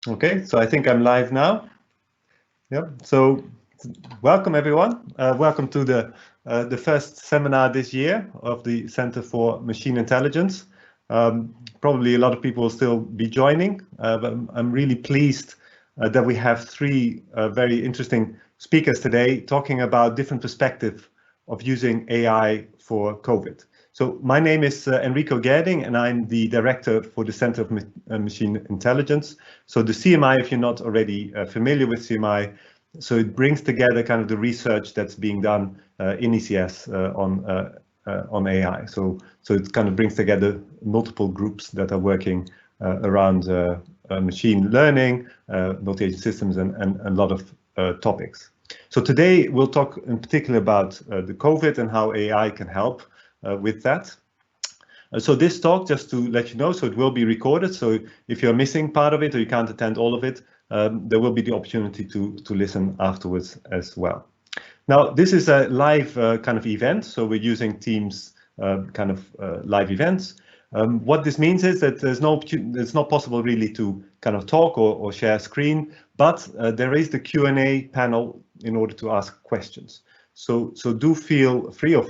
Okay, so I think I'm live now. Yep. So welcome everyone. Welcome to the first seminar this year of the Center for Machine Intelligence. Probably a lot of people will still be joining, but I'm really pleased that we have three very interesting speakers today talking about different perspectives of using AI for COVID. So my name is Enrico Gerding, and I'm the director for the Center of Machine Intelligence. So the CMI, if you're not already familiar with CMI, so it brings together kind of the research that's being done in ECS on AI. So it kind of brings together multiple groups that are working around machine learning, multi-agent systems, and a lot of topics. So today we'll talk in particular about the COVID and how AI can help with that. So this talk, just to let you know, so it will be recorded. So if you're missing part of it or you can't attend all of it, there will be the opportunity to listen afterwards as well. Now, this is a live kind of event, so we're using Teams kind of live events. What this means is that it's not possible really to kind of talk or share screen, but there is the Q&A panel in order to ask questions. So do feel free of,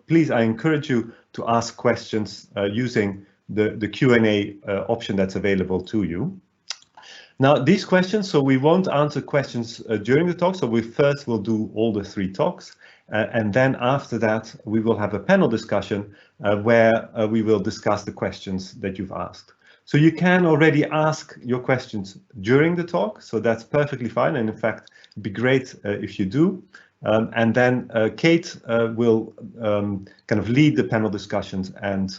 please, I encourage you to ask questions using the Q&A option that's available to you. Now, these questions, so we won't answer questions during the talk, so we first will do all the three talks, and then after that, we will have a panel discussion where we will discuss the questions that you've asked. So you can already ask your questions during the talk, so that's perfectly fine, and in fact, it'd be great if you do. And then Kate will kind of lead the panel discussions, and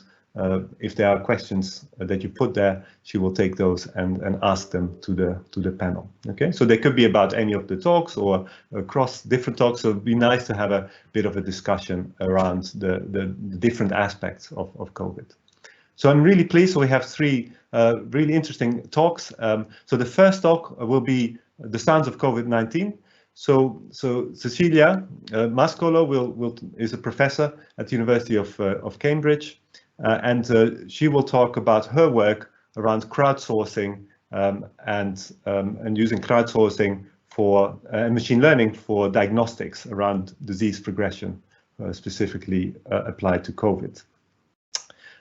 if there are questions that you put there, she will take those and ask them to the panel. Okay, so they could be about any of the talks or across different talks. So it'd be nice to have a bit of a discussion around the different aspects of COVID. So I'm really pleased. So we have three really interesting talks. So the first talk will be the sounds of COVID-19. So Cecilia Mascolo is a professor at the University of Cambridge, and she will talk about her work around crowdsourcing and using crowdsourcing for machine learning for diagnostics around disease progression, specifically applied to COVID.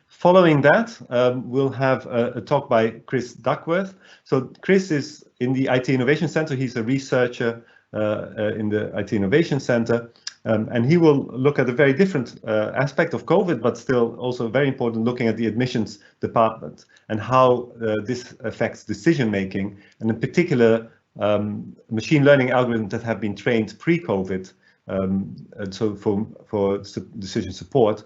Following that, we'll have a talk by Chris Duckworth. So Chris is in the IT Innovation Center. He's a researcher in the IT Innovation Center, and he will look at a very different aspect of COVID, but still also very important, looking at the admissions department and how this affects decision making, and in particular machine learning algorithms that have been trained pre-COVID, and so for decision support,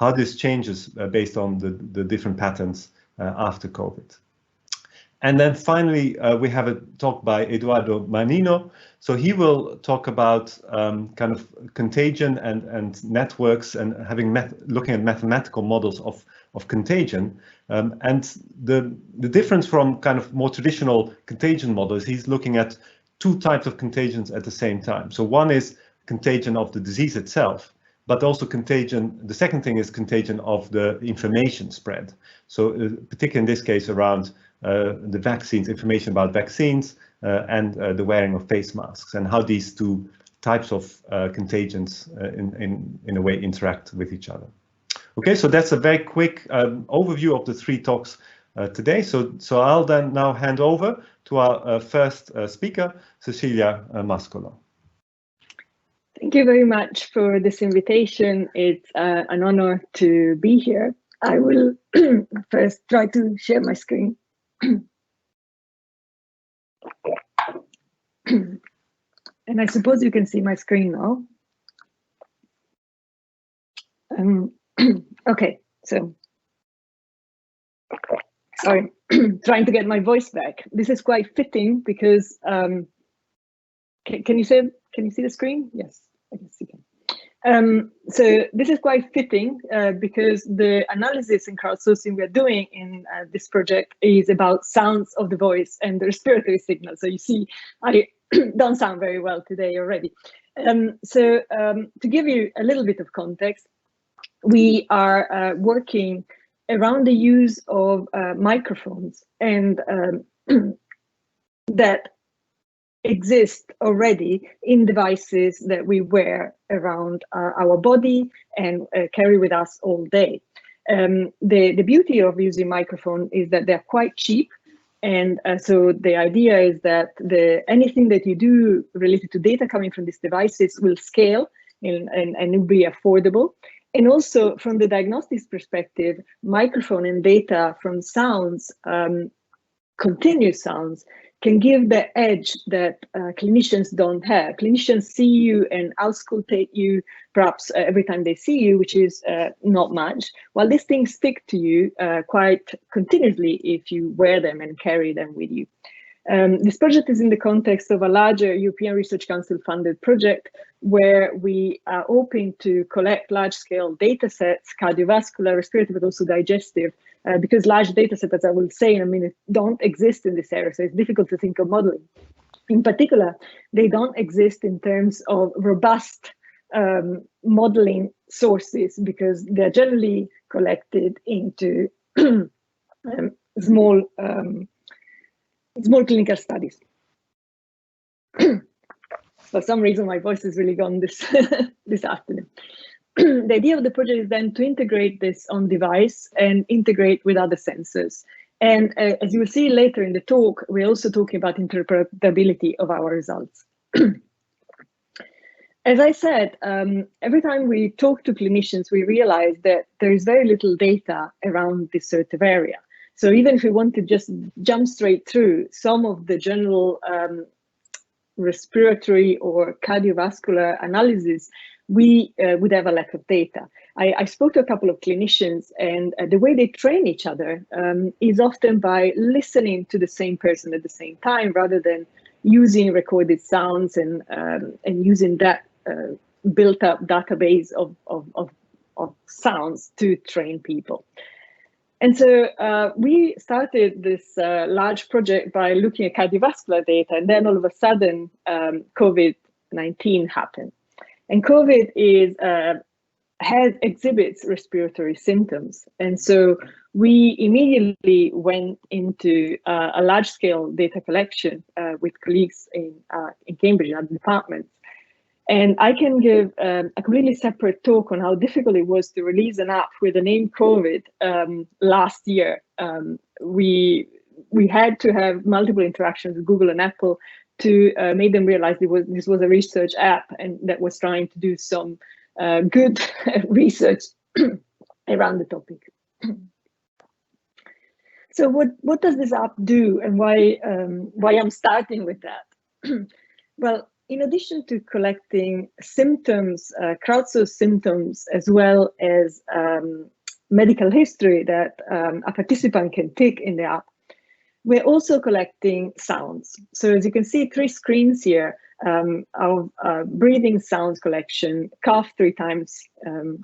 how this changes based on the different patterns after COVID. And then finally, we have a talk by Edoardo Manino. So he will talk about kind of contagion and networks and looking at mathematical models of contagion. And the difference from kind of more traditional contagion models, he's looking at two types of contagions at the same time. So one is contagion of the disease itself, but also contagion. The second thing is contagion of the information spread. So particularly in this case around the vaccines, information about vaccines and the wearing of face masks, and how these two types of contagions in a way interact with each other. Okay, so that's a very quick overview of the three talks today. So I'll then now hand over to our first speaker, Cecilia Mascolo. Thank you very much for this invitation. It's an honor to be here. I will first try to share my screen. And I suppose you can see my screen now. Okay, so sorry, trying to get my voice back. This is quite fitting because can you see the screen? Yes, I can see. So this is quite fitting because the analysis and crowdsourcing we're doing in this project is about sounds of the voice and the respiratory signal. So you see, I don't sound very well today already. So to give you a little bit of context, we are working around the use of microphones and that exist already in devices that we wear around our body and carry with us all day. The beauty of using microphone is that they're quite cheap. And so the idea is that anything that you do related to data coming from these devices will scale and will be affordable. And also from the diagnostics perspective, microphone and data from sounds, continuous sounds, can give the edge that clinicians don't have. Clinicians see you and auscultate you perhaps every time they see you, which is not much, while these things stick to you quite continuously if you wear them and carry them with you. This project is in the context of a larger European Research Council funded project where we are hoping to collect large-scale data sets, cardiovascular, respiratory, but also digestive, because large data sets, as I will say in a minute, don't exist in this area, so it's difficult to think of modeling. In particular, they don't exist in terms of robust modeling sources because they're generally collected into small clinical studies. For some reason, my voice has really gone this afternoon. The idea of the project is then to integrate this on device and integrate with other sensors. And as you will see later in the talk, we're also talking about interpretability of our results. As I said, every time we talk to clinicians, we realize that there is very little data around this sort of area. So even if we want to just jump straight through some of the general respiratory or cardiovascular analysis, we would have a lack of data. I spoke to a couple of clinicians, and the way they train each other is often by listening to the same person at the same time, rather than using recorded sounds and using that built-up database of sounds to train people. And so we started this large project by looking at cardiovascular data, and then all of a sudden COVID-19 happened. And COVID exhibits respiratory symptoms. And so we immediately went into a large-scale data collection with colleagues in Cambridge, in our department. And I can give a completely separate talk on how difficult it was to release an app with the name COVID last year. We had to have multiple interactions with Google and Apple to make them realize this was a research app and that was trying to do some good research around the topic. So what does this app do, and why I'm starting with that? Well, in addition to collecting symptoms, crowdsourced symptoms, as well as medical history that a participant can tick in the app, we're also collecting sounds. So as you can see, 3 screens here of breathing sounds collection, cough 3 times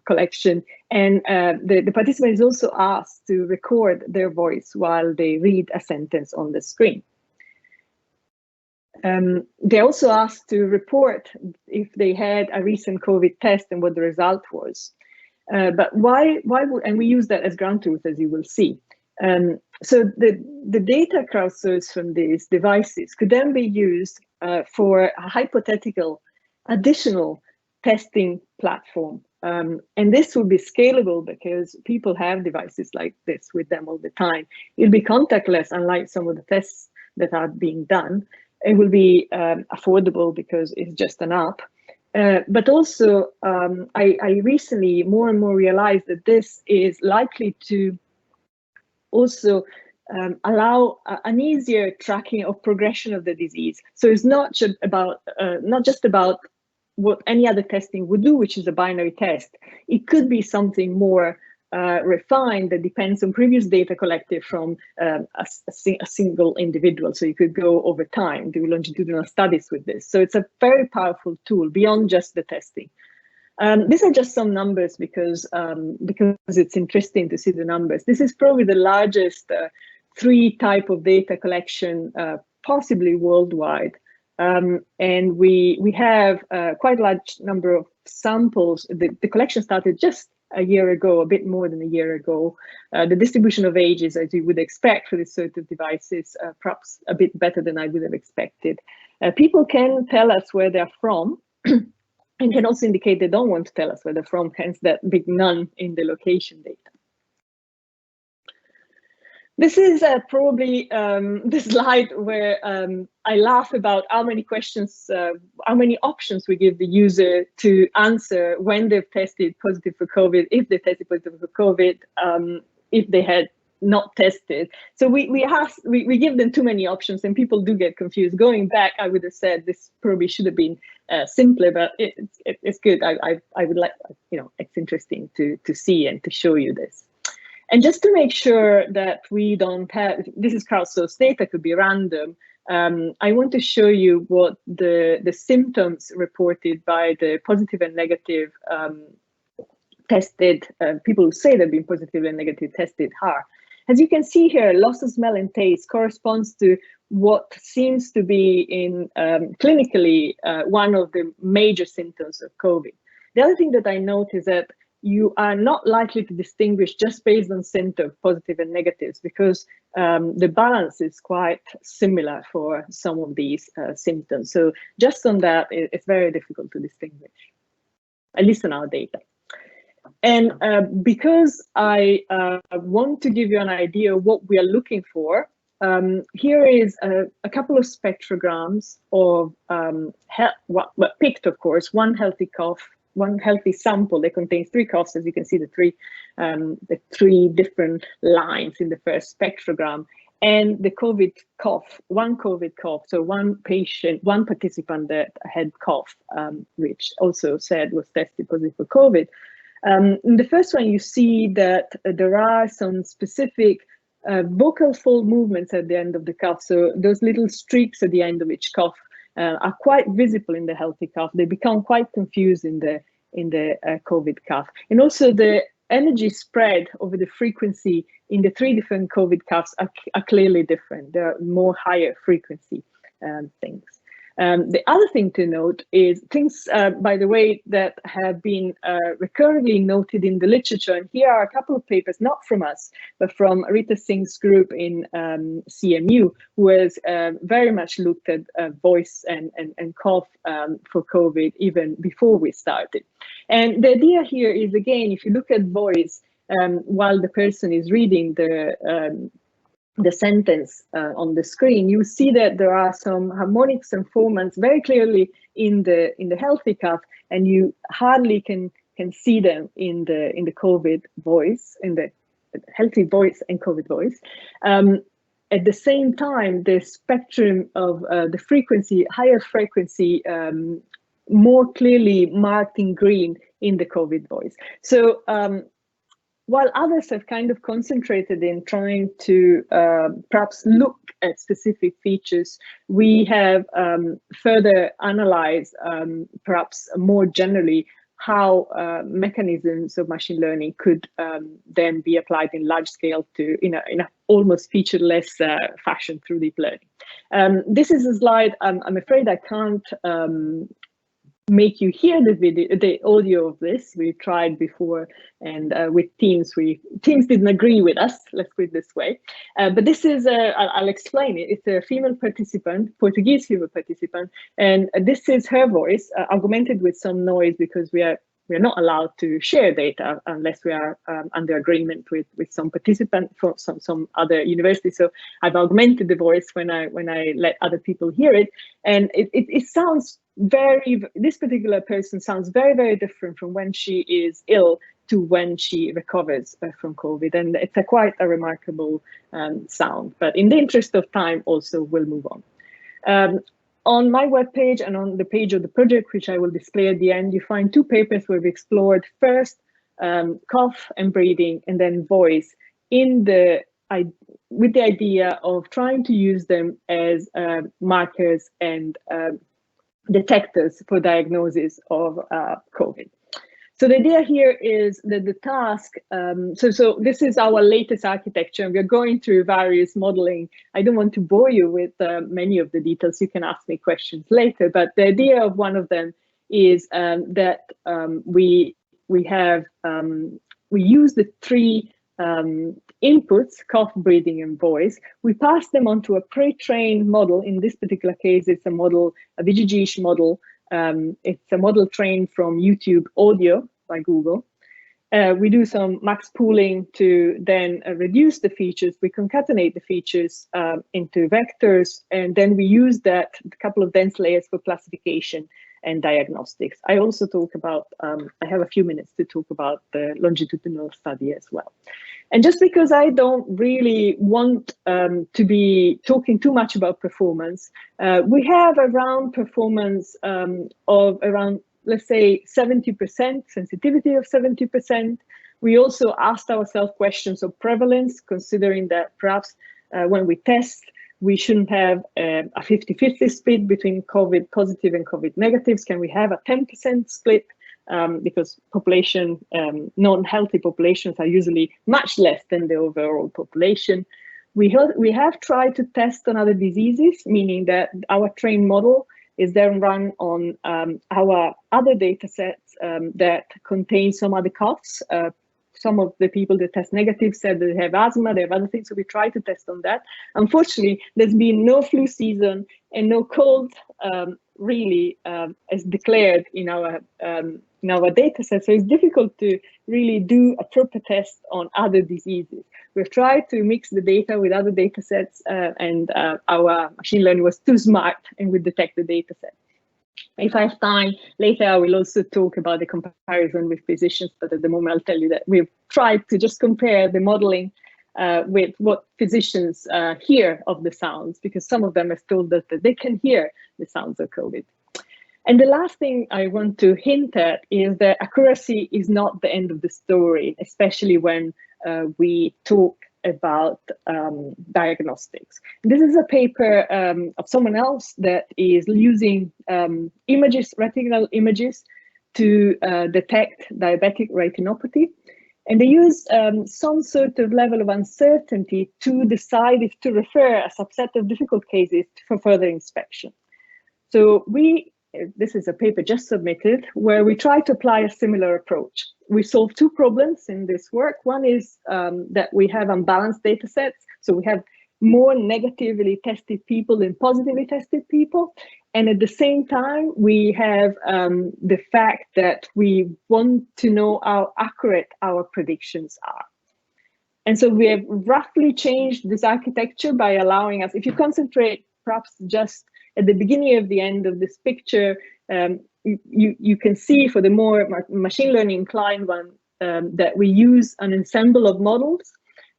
collection, and the participant is also asked to record their voice while they read a sentence on the screen. They're also asked to report if they had a recent COVID test and what the result was. But why would, and we use that as ground truth, as you will see. So the data crowdsourced from these devices could then be used for a hypothetical additional testing platform. And this will be scalable because people have devices like this with them all the time. It'll be contactless, unlike some of the tests that are being done. It will be affordable because it's just an app. But also, I recently more and more realized that this is likely to also allow an easier tracking of progression of the disease. So it's not just about what any other testing would do, which is a binary test. It could be something more refined that depends on previous data collected from a single individual. So you could go over time, do longitudinal studies with this. So it's a very powerful tool beyond just the testing. These are just some numbers because it's interesting to see the numbers. This is probably the largest 3 type of data collection possibly worldwide. And we have quite a large number of samples. The collection started just a year ago, a bit more than a year ago. The distribution of ages, as you would expect for this sort of devices, perhaps a bit better than I would have expected. People can tell us where they're from and can also indicate they don't want to tell us where they're from, hence that big none in the location data. This is probably the slide where I laugh about how many questions, how many options we give the user to answer when they've tested positive for COVID, if they tested positive for COVID, if they had not tested. So we give them too many options and people do get confused. Going back, I would have said this probably should have been simpler, but it's good. I would like, you know, it's interesting to see and to show you this. And just to make sure that we don't have, this is crowdsourced data, could be random. I want to show you what the symptoms reported by the positive and negative tested, people who say they've been positive and negative tested are. As you can see here, loss of smell and taste corresponds to what seems to be in clinically one of the major symptoms of COVID. The other thing that I note is that you are not likely to distinguish just based on symptoms, positive and negatives, because the balance is quite similar for some of these symptoms. So just on that, it's very difficult to distinguish, at least in our data. And because I want to give you an idea of what we are looking for, here is a couple of spectrograms of picked, of course, one healthy cough, one healthy sample that contains 3 coughs. As you can see, the three different lines in the first spectrogram, and the COVID cough, one COVID cough. So one patient, one participant that had cough, which also said was tested positive for COVID. In the first one, you see that there are some specific vocal fold movements at the end of the cough. So those little streaks at the end of each cough are quite visible in the healthy cough. They become quite confused in the COVID cough. And also the energy spread over the frequency in the 3 different COVID coughs are clearly different. There are more higher frequency things. The other thing to note is things, by the way, that have been recurrently noted in the literature. And here are a couple of papers, not from us, but from Rita Singh's group in CMU, who has very much looked at voice and cough for COVID even before we started. And the idea here is, again, if you look at voice while the person is reading the sentence on the screen, you see that there are some harmonics and formants very clearly in the healthy cough, and you hardly can see them in the COVID voice, in the healthy voice and COVID voice. At the same time, the spectrum of the frequency, higher frequency, more clearly marked in green in the COVID voice. So while others have kind of concentrated in trying to perhaps look at specific features, we have further analyzed perhaps more generally how mechanisms of machine learning could then be applied in large scale to in a almost featureless fashion through deep learning. This is a slide I'm afraid I can't make you hear the audio of this. We tried before, and with Teams, Teams didn't agree with us, let's put it this way. But this is, I'll explain it. It's a female participant, Portuguese female participant, and this is her voice, augmented with some noise, because we're not allowed to share data unless we are under agreement with some participant from some other university. So I've augmented the voice when I let other people hear it, and it sounds this particular person sounds very, very different from when she is ill to when she recovers from COVID, and it's quite a remarkable sound. But in the interest of time, also we'll move on. On my webpage and on the page of the project, which I will display at the end, you find 2 papers where we explored first cough and breathing, and then voice with the idea of trying to use them as markers and detectors for diagnosis of COVID. So the idea here is that the task, so this is our latest architecture, and we're going through various modeling. I don't want to bore you with many of the details. You can ask me questions later, but the idea of one of them is that we we have we use the three inputs, cough, breathing, and voice. We pass them onto a pre-trained model. In this particular case, it's a model, a VGG model. It's a model trained from YouTube audio by Google. We do some max pooling to then reduce the features. We concatenate the features into vectors, and then we use that couple of dense layers for classification and diagnostics. I also talk about, I have a few minutes to talk about the longitudinal study as well. And just because I don't really want to be talking too much about performance, we have around performance of around, let's say, 70%, sensitivity of 70%. We also asked ourselves questions of prevalence, considering that perhaps when we test, we shouldn't have a 50-50 split between COVID positive and COVID negatives. Can we have a 10% split? Because population, non-healthy populations are usually much less than the overall population. We have tried to test on other diseases, meaning that our trained model is then run on our other data sets that contain some other coughs. Some of the people that test negative said that they have asthma, they have other things, so we try to test on that. Unfortunately, there's been no flu season and no cold really as declared in our data set, so it's difficult to really do a proper test on other diseases. We've tried to mix the data with other data sets and our machine learning was too smart and would detect the data set. If I have time later, I will also talk about the comparison with physicians, but at the moment I'll tell you that we've tried to just compare the modeling with what physicians hear of the sounds, because some of them have told us that they can hear the sounds of COVID. And the last thing I want to hint at is that accuracy is not the end of the story, especially when we talk about diagnostics. This is a paper of someone else that is using images, retinal images, to detect diabetic retinopathy. And they use some sort of level of uncertainty to decide if to refer a subset of difficult cases for further inspection. So this is a paper just submitted where we try to apply a similar approach. We solve two problems in this work. One is that we have unbalanced data sets. So we have more negatively tested people than positively tested people. And at the same time, we have the fact that we want to know how accurate our predictions are. And so we have roughly changed this architecture by allowing us, if you concentrate perhaps just at the beginning of the end of this picture, you can see for the more machine learning inclined one that we use an ensemble of models.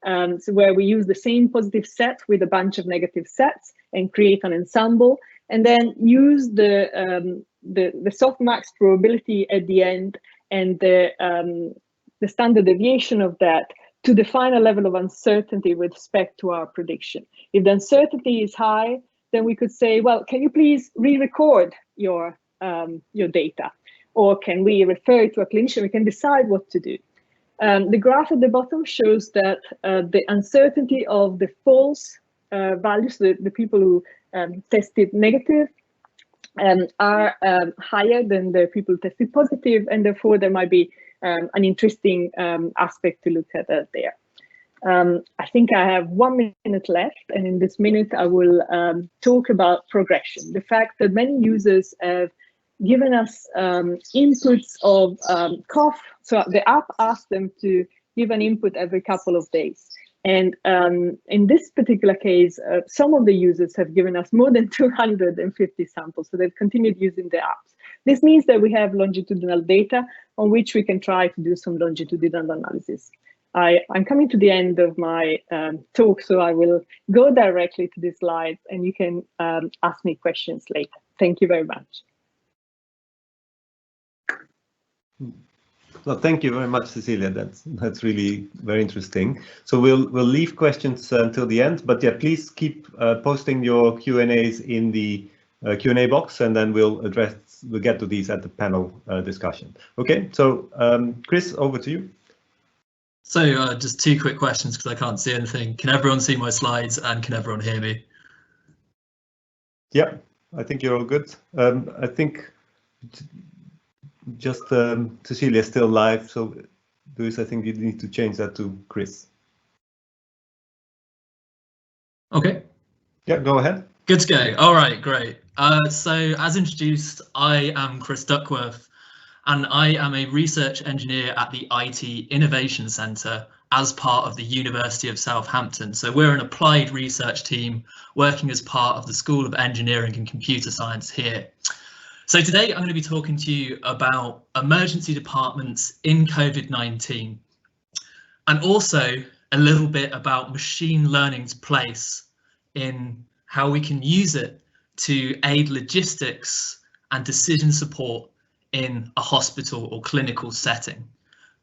So where we use the same positive set with a bunch of negative sets and create an ensemble, and then use the softmax probability at the end and the standard deviation of that to define a level of uncertainty with respect to our prediction. If the uncertainty is high, then we could say, well, can you please re-record your data? Or can we refer it to a clinician? We can decide what to do. The graph at the bottom shows that the uncertainty of the false values, the people who tested negative, are higher than the people who tested positive, and therefore there might be an interesting aspect to look at there. I think I have 1 minute left, and in this minute I will talk about progression. The fact that many users have given us inputs of cough. So the app asks them to give an input every couple of days. And in this particular case, some of the users have given us more than 250 samples, so they've continued using the apps. This means that we have longitudinal data on which we can try to do some longitudinal analysis. I'm coming to the end of my talk, so I will go directly to these slides and you can ask me questions later. Thank you very much. Well, thank you very much, Cecilia. That's really very interesting. So we'll leave questions until the end, but yeah, please keep posting your Q&As in the Q&A box, and then we'll get to these at the panel discussion. Okay, so Chris, over to you. So just two quick questions because I can't see anything. Can everyone see my slides and can everyone hear me? Yeah, I think you're all good. I think just Cecilia is still live, so Luis, I think you need to change that to Chris. Okay. Yeah, go ahead. Good to go. All right, great. So as introduced, I am Chris Duckworth, and I am a research engineer at the IT Innovation Centre as part of the University of Southampton. So we're an applied research team working as part of the School of Engineering and Computer Science here. So today I'm going to be talking to you about emergency departments in COVID-19, and also a little bit about machine learning's place in how we can use it to aid logistics and decision support in a hospital or clinical setting.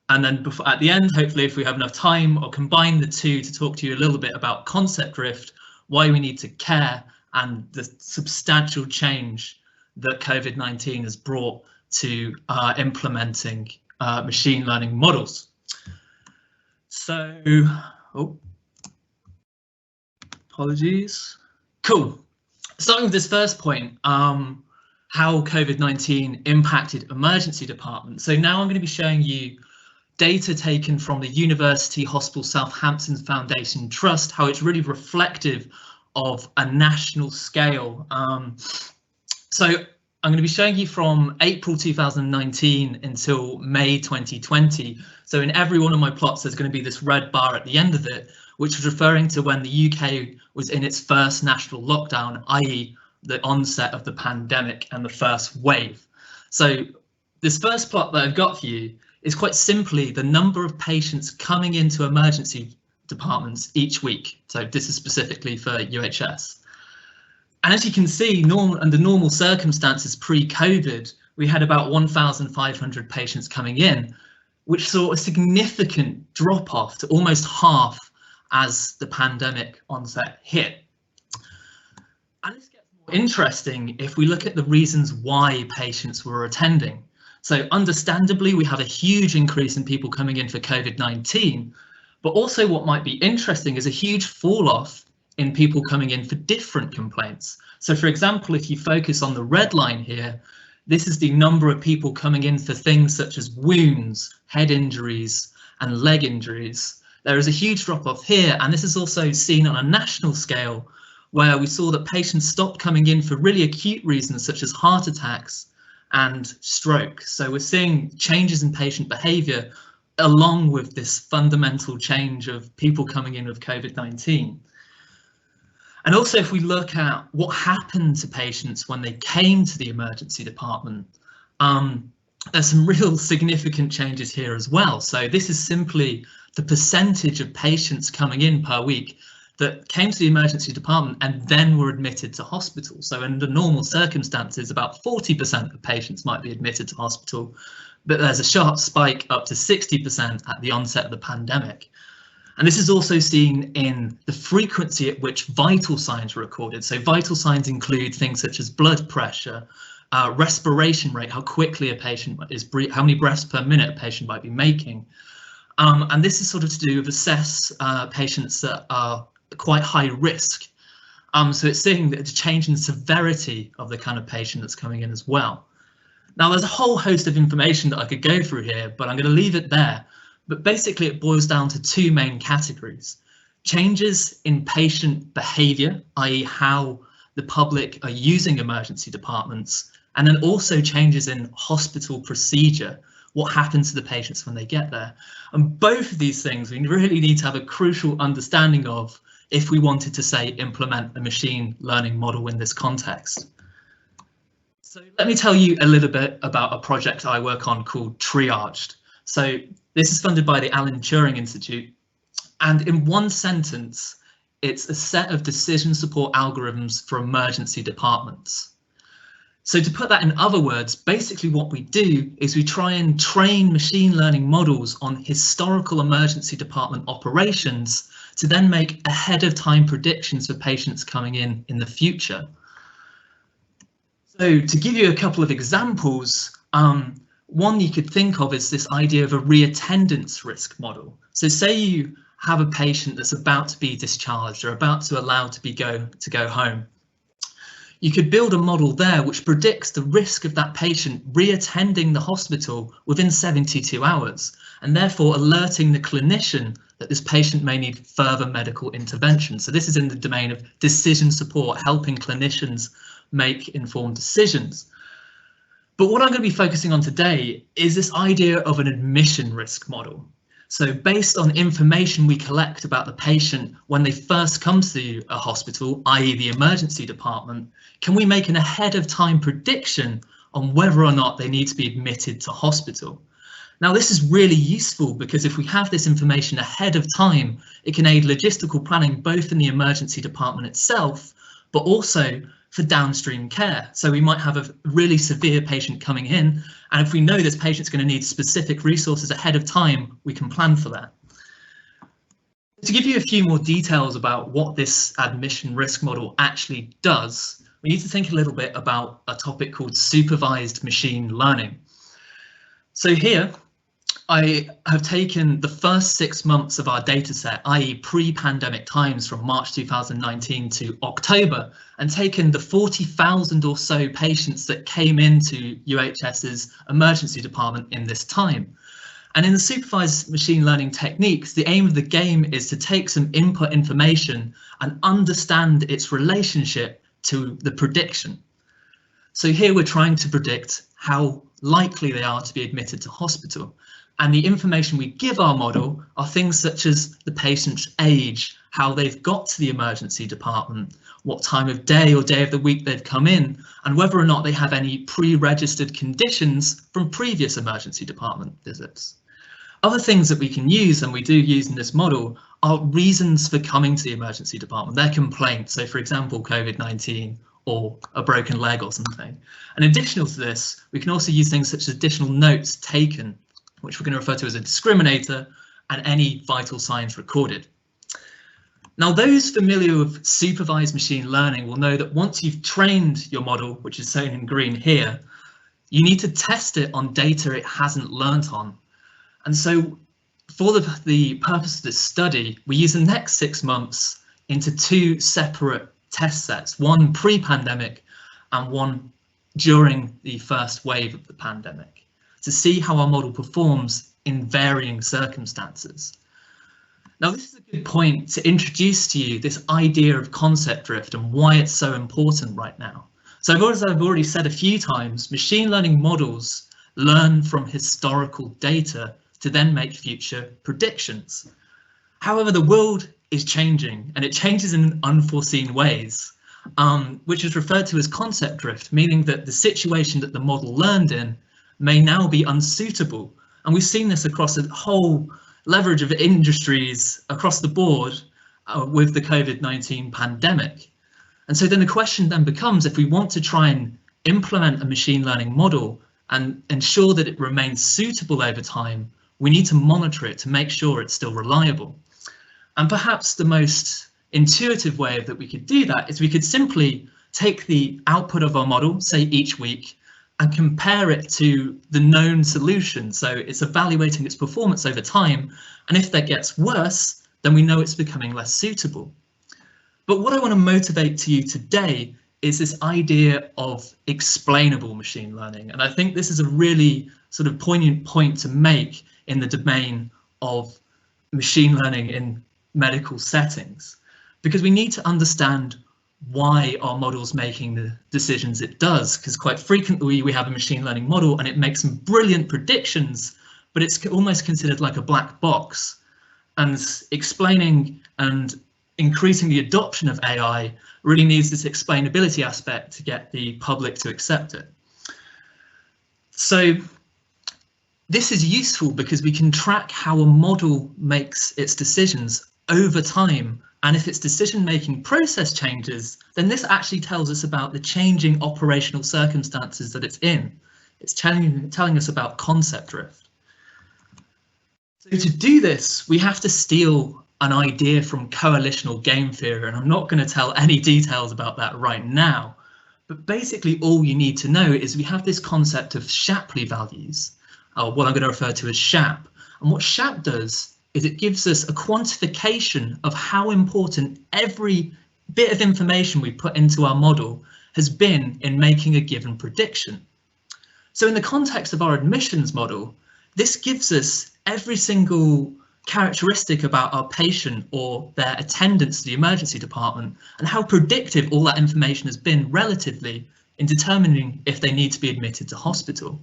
And then at the end, hopefully, if we have enough time, I'll combine the two to talk to you a little bit about concept drift, why we need to care, and the substantial change that COVID-19 has brought to implementing machine learning models. So, apologies. Cool. Starting with this first point, how COVID-19 impacted emergency departments. So now I'm going to be showing you data taken from the University Hospital Southampton Foundation Trust, how it's really reflective of a national scale. So I'm going to be showing you from April 2019 until May 2020. So in every one of my plots, there's going to be this red bar at the end of it, which is referring to when the UK was in its first national lockdown, i.e. the onset of the pandemic and the first wave. So this first plot that I've got for you is quite simply the number of patients coming into emergency departments each week. So this is specifically for UHS. And as you can see, under normal circumstances pre-COVID, we had about 1,500 patients coming in, which saw a significant drop-off to almost half as the pandemic onset hit. And this gets more interesting if we look at the reasons why patients were attending. So understandably, we have a huge increase in people coming in for COVID-19, but also what might be interesting is a huge fall off in people coming in for different complaints. So for example, if you focus on the red line here, this is the number of people coming in for things such as wounds, head injuries, and leg injuries. There is a huge drop off here, and this is also seen on a national scale, where we saw that patients stopped coming in for really acute reasons such as heart attacks and stroke. So we're seeing changes in patient behaviour along with this fundamental change of people coming in with COVID-19. And also, if we look at what happened to patients when they came to the emergency department, there's some real significant changes here as well. So this is simply the percentage of patients coming in per week that came to the emergency department and then were admitted to hospital. So under normal circumstances, about 40% of patients might be admitted to hospital, but there's a sharp spike up to 60% at the onset of the pandemic. And this is also seen in the frequency at which vital signs are recorded. So vital signs include things such as blood pressure, respiration rate, how quickly a patient is breathing, how many breaths per minute a patient might be making. And this is sort of to do with assess patients that are quite high risk. So it's seeing the change in severity of the kind of patient that's coming in as well. Now, there's a whole host of information that I could go through here, but I'm going to leave it there. But basically, it boils down to two main categories: changes in patient behaviour, i.e. how the public are using emergency departments, and then also changes in hospital procedure, what happens to the patients when they get there. And both of these things we really need to have a crucial understanding of if we wanted to, say, implement a machine learning model in this context. So let me tell you a little bit about a project I work on called Triaged. So this is funded by the Alan Turing Institute, and in one sentence, it's a set of decision support algorithms for emergency departments. So to put that in other words, basically what we do is we try and train machine learning models on historical emergency department operations to then make ahead of time predictions for patients coming in the future. So to give you a couple of examples, one you could think of is this idea of a reattendance risk model. So say you have a patient that's about to be discharged or about to allow to go home. you could build a model there which predicts the risk of that patient reattending the hospital within 72 hours, and therefore alerting the clinician that this patient may need further medical intervention. So this is in the domain of decision support, helping clinicians make informed decisions. But what I'm going to be focusing on today is this idea of an admission risk model. So based on information we collect about the patient when they first come to a hospital, i.e. the emergency department, can we make an ahead of time prediction on whether or not they need to be admitted to hospital? Now, this is really useful because if we have this information ahead of time, it can aid logistical planning both in the emergency department itself, but also for downstream care. So we might have a really severe patient coming in, and if we know this patient's going to need specific resources ahead of time, we can plan for that. To give you a few more details about what this admission risk model actually does, we need to think a little bit about a topic called supervised machine learning. So here, I have taken the first 6 months of our data set, i.e. pre-pandemic times from March 2019 to October, and taken the 40,000 or so patients that came into UHS's emergency department in this time. And in the supervised machine learning techniques, the aim of the game is to take some input information and understand its relationship to the prediction. So here we're trying to predict how likely they are to be admitted to hospital. And the information we give our model are things such as the patient's age, how they've got to the emergency department, what time of day or day of the week they've come in, and whether or not they have any pre-registered conditions from previous emergency department visits. Other things that we can use, and we do use in this model, are reasons for coming to the emergency department, their complaints. So for example, COVID-19 or a broken leg or something. And additional to this, we can also use things such as additional notes taken, which we're going to refer to as a discriminator, and any vital signs recorded. Now, those familiar with supervised machine learning will know that once you've trained your model, which is shown in green here, you need to test it on data it hasn't learnt on. And so for the purpose of this study, we use the next 6 months into 2 separate test sets, one pre-pandemic and one during the first wave of the pandemic, to see how our model performs in varying circumstances. Now, this is a good point to introduce to you this idea of concept drift and why it's so important right now. So as I've already said a few times, machine learning models learn from historical data to then make future predictions. However, the world is changing, and it changes in unforeseen ways, which is referred to as concept drift, meaning that the situation that the model learned in may now be unsuitable. And we've seen this across a whole leverage of industries across the board with the COVID-19 pandemic. And so then the question then becomes, if we want to try and implement a machine learning model and ensure that it remains suitable over time, we need to monitor it to make sure it's still reliable. And perhaps the most intuitive way that we could do that is we could simply take the output of our model, say each week, and compare it to the known solution. So it's evaluating its performance over time. And if that gets worse, then we know it's becoming less suitable. But what I want to motivate to you today is this idea of explainable machine learning. And I think this is a really sort of poignant point to make in the domain of machine learning in medical settings, because we need to understand why our model's making the decisions it does, because quite frequently we have a machine learning model and it makes some brilliant predictions, but it's almost considered like a black box. And explaining and increasing the adoption of AI really needs this explainability aspect to get the public to accept it. So this is useful because we can track how a model makes its decisions over time. And if its decision-making process changes, then this actually tells us about the changing operational circumstances that it's in. It's telling us about concept drift. So to do this, we have to steal an idea from coalitional game theory, and I'm not going to tell any details about that right now. But basically all you need to know is we have this concept of Shapley values, or what I'm going to refer to as SHAP. And what SHAP does is it gives us a quantification of how important every bit of information we put into our model has been in making a given prediction. So in the context of our admissions model, this gives us every single characteristic about our patient or their attendance to the emergency department and how predictive all that information has been relatively in determining if they need to be admitted to hospital.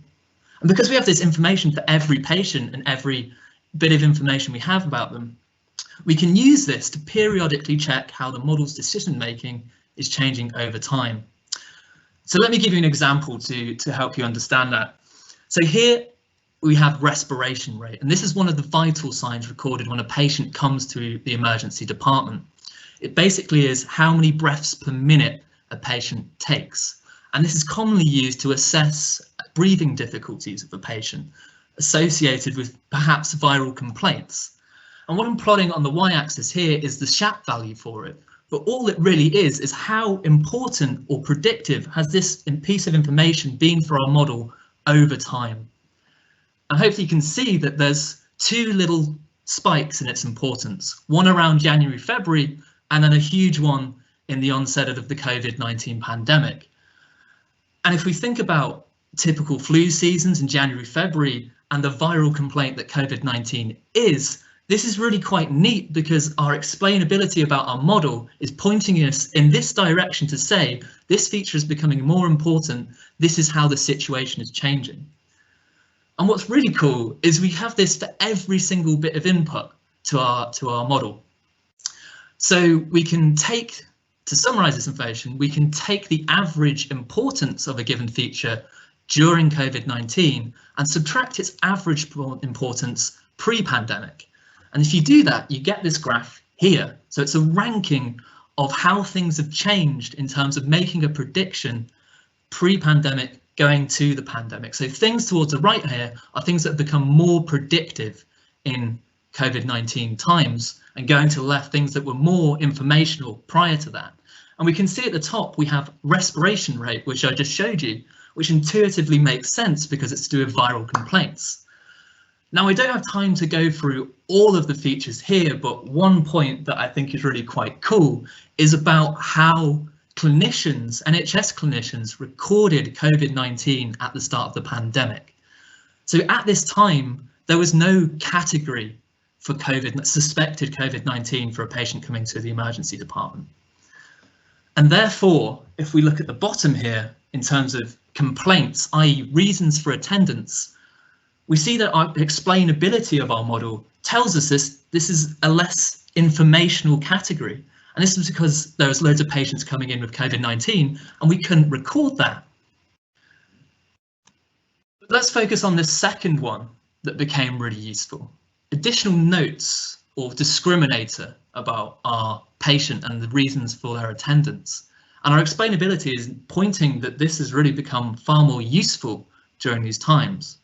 And because we have this information for every patient and every bit of information we have about them, we can use this to periodically check how the model's decision making is changing over time. So let me give you an example to help you understand that. So here we have respiration rate, and this is one of the vital signs recorded when a patient comes to the emergency department. It basically is how many breaths per minute a patient takes. And this is commonly used to assess breathing difficulties of a patient associated with perhaps viral complaints. And what I'm plotting on the y-axis here is the SHAP value for it. But all it really is how important or predictive has this piece of information been for our model over time. And hopefully you can see that there's two little spikes in its importance, one around January, February, and then a huge one in the onset of the COVID-19 pandemic. And if we think about typical flu seasons in January, February, and the viral complaint that COVID-19 is, this is really quite neat because our explainability about our model is pointing us in this direction to say this feature is becoming more important. This is how the situation is changing. And what's really cool is we have this for every single bit of input to our model. So we can take, to summarize this information, we can take the average importance of a given feature during COVID-19 and subtract its average importance pre-pandemic. And if you do that, you get this graph here. So it's a ranking of how things have changed in terms of making a prediction pre-pandemic going to the pandemic. So things towards the right here are things that have become more predictive in COVID-19 times, and going to the left, things that were more informational prior to that. And we can see at the top, we have respiration rate, which I just showed you, which intuitively makes sense because it's to do with viral complaints. Now, I don't have time to go through all of the features here, but one point that I think is really quite cool is about how clinicians, NHS clinicians, recorded COVID-19 at the start of the pandemic. So at this time, there was no category for suspected COVID-19 for a patient coming to the emergency department. And therefore, if we look at the bottom here, in terms of complaints, i.e. reasons for attendance, we see that our explainability of our model tells us this is a less informational category. And this is because there was loads of patients coming in with COVID-19 and we couldn't record that. But let's focus on this second one that became really useful. Additional notes or discriminator about our patient and the reasons for their attendance. And our explainability is pointing that this has really become far more useful during these times.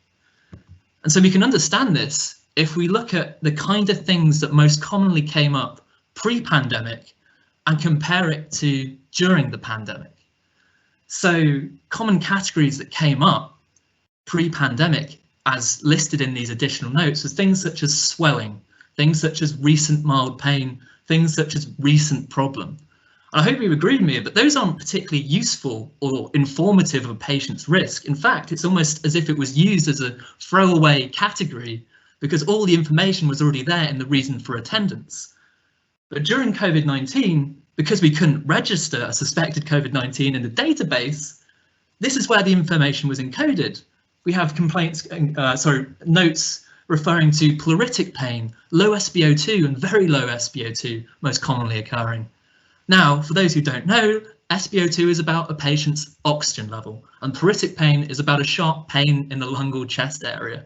And so we can understand this if we look at the kind of things that most commonly came up pre-pandemic and compare it to during the pandemic. So common categories that came up pre-pandemic as listed in these additional notes was things such as swelling, things such as recent mild pain, things such as recent problem. And I hope you agree with me, but those aren't particularly useful or informative of a patient's risk. In fact, it's almost as if it was used as a throwaway category because all the information was already there in the reason for attendance. But during COVID-19, because we couldn't register a suspected COVID-19 in the database, this is where the information was encoded. We have notes referring to pleuritic pain, low SpO2 and very low SpO2 most commonly occurring. Now, for those who don't know, SpO2 is about a patient's oxygen level, and pleuritic pain is about a sharp pain in the lung or chest area.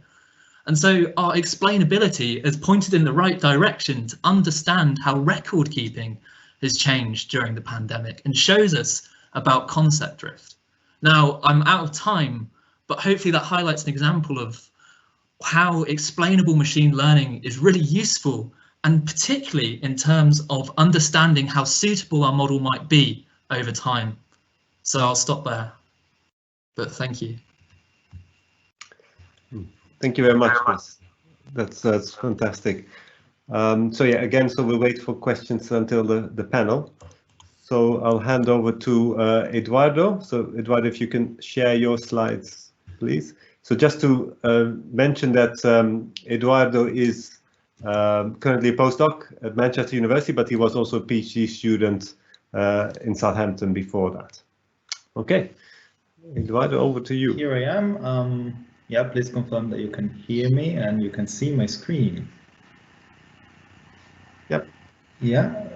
And so our explainability is pointed in the right direction to understand how record keeping has changed during the pandemic and shows us about concept drift. Now, I'm out of time, but hopefully that highlights an example of how explainable machine learning is really useful, and particularly in terms of understanding how suitable our model might be over time. So I'll stop there, but thank you. Thank you very much, Chris. That's fantastic. So yeah, again, so we'll wait for questions until the panel. So I'll hand over to Edoardo. So Edoardo, if you can share your slides, please. So just to mention that Edoardo is currently a postdoc at Manchester University, but he was also a PhD student in Southampton before that. Okay, Edoardo, over to you. Here I am. Yeah, please confirm that you can hear me and you can see my screen. Yep. Yeah,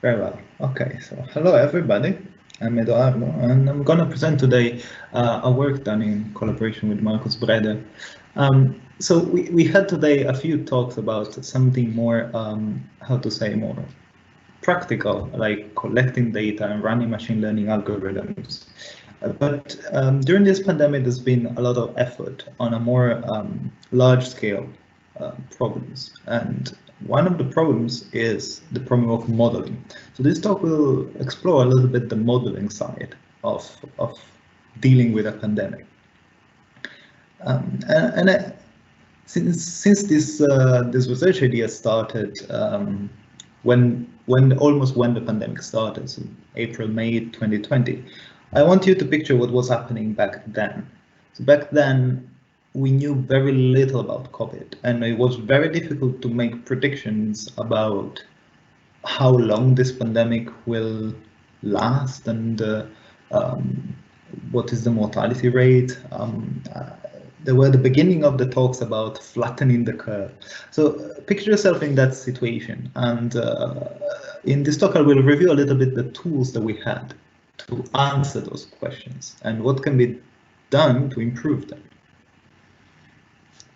very well. Okay, so hello everybody. I'm Edoardo, and I'm going to present today a work done in collaboration with Marcus Breder. So we had today a few talks about something more, how to say, more practical, like collecting data and running machine learning algorithms. But during this pandemic, there's been a lot of effort on a more large-scale problems, and one of the problems is the problem of modeling. So this talk will explore a little bit the modeling side of dealing with a pandemic. Since this research idea started when the pandemic started, so April, May 2020, I want you to picture what was happening back then. So back then, we knew very little about COVID, and it was very difficult to make predictions about how long this pandemic will last and what is the mortality rate. There were the beginning of the talks about flattening the curve. So picture yourself in that situation, and in this talk I will review a little bit the tools that we had to answer those questions and what can be done to improve them.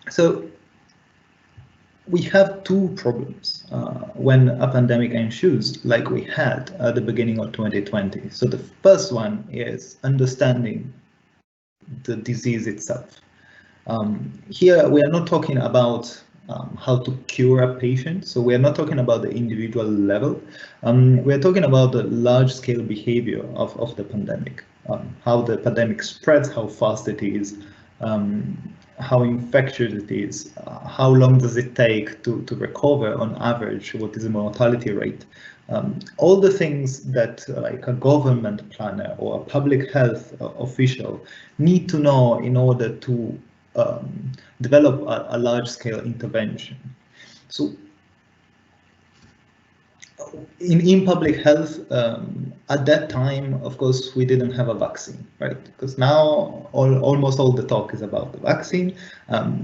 So we have two problems when a pandemic ensues, like we had at the beginning of 2020. So the first one is understanding the disease itself. Here we are not talking about how to cure a patient, so we are not talking about the individual level. We are talking about the large-scale behavior of the pandemic, how the pandemic spreads, how fast it is, how infectious it is, how long does it take to recover on average, what is the mortality rate. All the things that like a government planner or a public health official need to know in order to develop a large-scale intervention. So in public health, at that time, of course, we didn't have a vaccine, right? Because now almost all the talk is about the vaccine,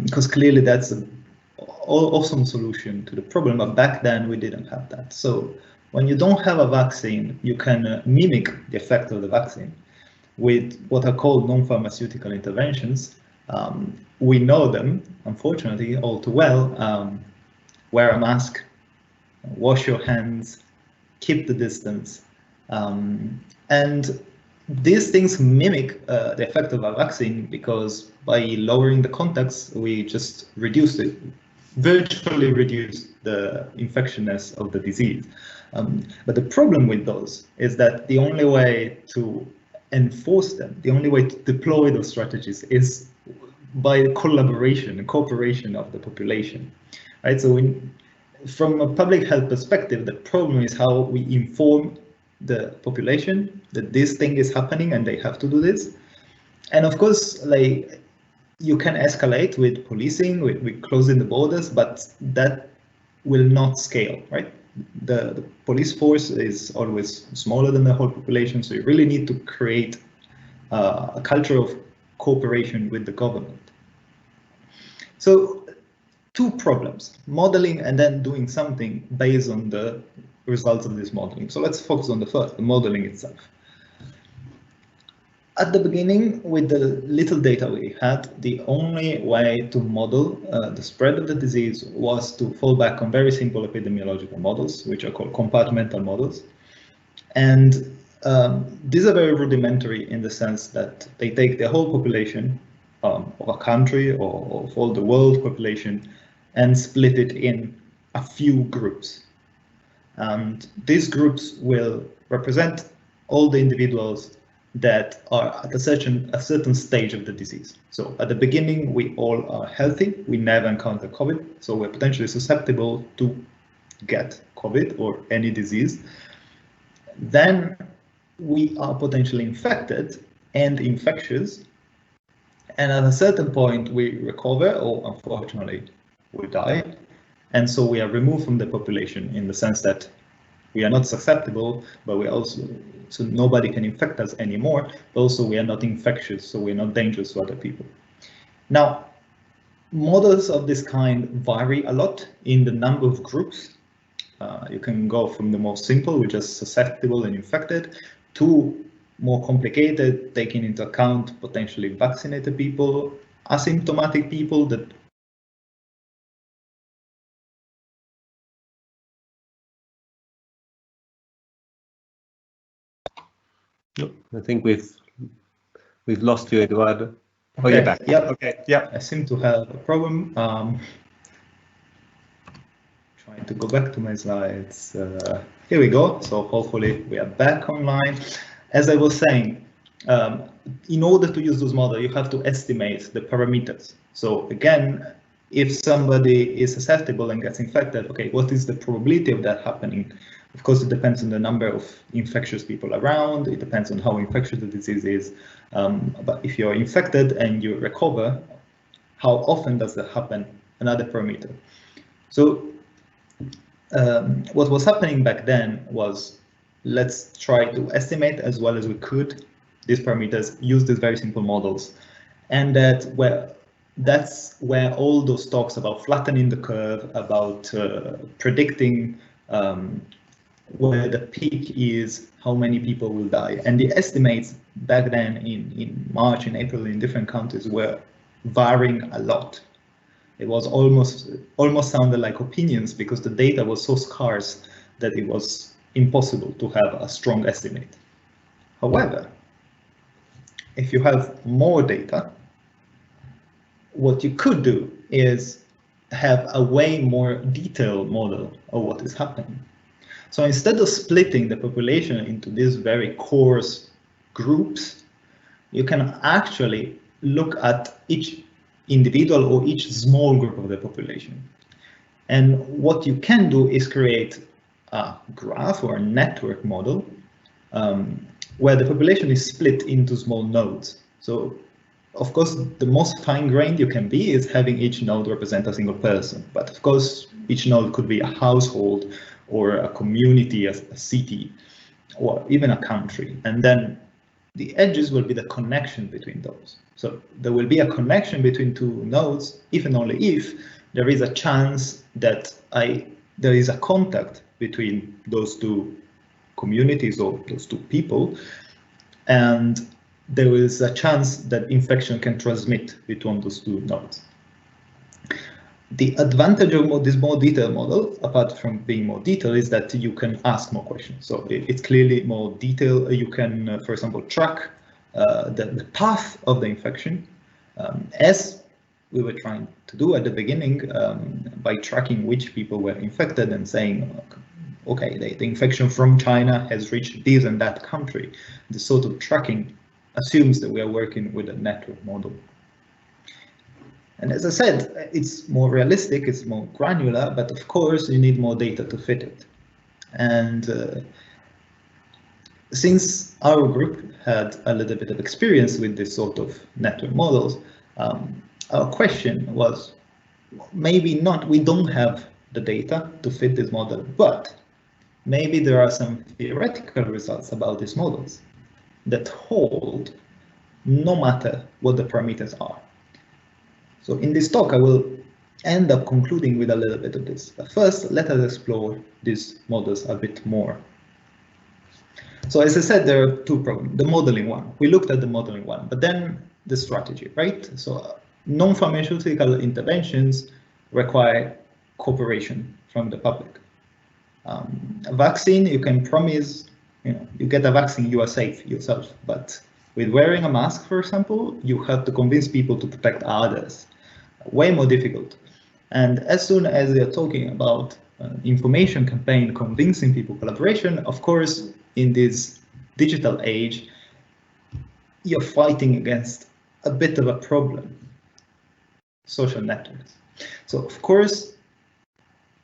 because clearly that's an awesome solution to the problem, but back then we didn't have that. So when you don't have a vaccine, you can mimic the effect of the vaccine with what are called non-pharmaceutical interventions. We know them, unfortunately, all too well. Wear a mask, wash your hands, keep the distance. And these things mimic the effect of a vaccine because by lowering the contacts, we just virtually reduce the infectiousness of the disease. But the problem with those is that the only way to enforce them, the only way to deploy those strategies is by collaboration and cooperation of the population, right? So from a public health perspective, the problem is how we inform the population that this thing is happening and they have to do this. And of course, like you can escalate with policing, with closing the borders, but that will not scale, right? The police force is always smaller than the whole population, so you really need to create a culture of cooperation with the government. So two problems, modeling and then doing something based on the results of this modeling. So let's focus on the first, the modeling itself. At the beginning, with the little data we had, the only way to model the spread of the disease was to fall back on very simple epidemiological models, which are called compartmental models. And these are very rudimentary in the sense that they take the whole population of a country or of all the world population and split it in a few groups. And these groups will represent all the individuals that are at a certain stage of the disease. So at the beginning, we all are healthy. We never encounter COVID, so we're potentially susceptible to get COVID or any disease. then we are potentially infected and infectious, and at a certain point we recover, or unfortunately we die, and so we are removed from the population in the sense that we are not susceptible, but we also, so nobody can infect us anymore, but also we are not infectious, so we're not dangerous to other people. Now, models of this kind vary a lot in the number of groups. You can go from the most simple, which is susceptible and infected, to more complicated, taking into account potentially vaccinated people, asymptomatic people that I think we've lost you, Edoardo. Oh, okay, you're back. Yep. Okay. Yeah. I seem to have a problem. Trying to go back to my slides. Here we go. So hopefully we are back online. As I was saying, in order to use those models, you have to estimate the parameters. So again, if somebody is susceptible and gets infected, okay, what is the probability of that happening? Of course, it depends on the number of infectious people around. It depends on how infectious the disease is. But if you're infected and you recover, how often does that happen? Another parameter. So what was happening back then was, let's try to estimate as well as we could these parameters, use these very simple models. And that's where all those talks about flattening the curve, about predicting where the peak is, how many people will die. And the estimates back then in March, in April, in different countries were varying a lot. It was almost sounded like opinions because the data was so scarce that it was impossible to have a strong estimate. However, if you have more data, what you could do is have a way more detailed model of what is happening. So instead of splitting the population into these very coarse groups, you can actually look at each individual or each small group of the population. And what you can do is create a graph or a network model where the population is split into small nodes. So of course, the most fine-grained you can be is having each node represent a single person. But of course, each node could be a household or a community, a city, or even a country. And then the edges will be the connection between those. So there will be a connection between two nodes if and only if there is a chance that there is a contact between those two communities or those two people, and there is a chance that infection can transmit between those two nodes. The advantage of this more detailed model, apart from being more detailed, is that you can ask more questions. So it's clearly more detailed. You can, for example, track the path of the infection, as we were trying to do at the beginning, by tracking which people were infected and saying, okay, the infection from China has reached this and that country. This sort of tracking assumes that we are working with a network model. And as I said, it's more realistic, it's more granular, but of course you need more data to fit it. And since our group had a little bit of experience with this sort of network models, our question was, maybe not, we don't have the data to fit this model, but maybe there are some theoretical results about these models that hold no matter what the parameters are. So in this talk, I will end up concluding with a little bit of this. But first, let us explore these models a bit more. So as I said, there are two problems. The modeling one, we looked at the modeling one, but then the strategy, right? So non-pharmaceutical interventions require cooperation from the public. A vaccine, you can promise, you get a vaccine, you are safe yourself, but with wearing a mask, for example, you have to convince people to protect others. Way more difficult. And as soon as you're talking about information campaign, convincing people, collaboration, of course, in this digital age, you're fighting against a bit of a problem, social networks. So of course,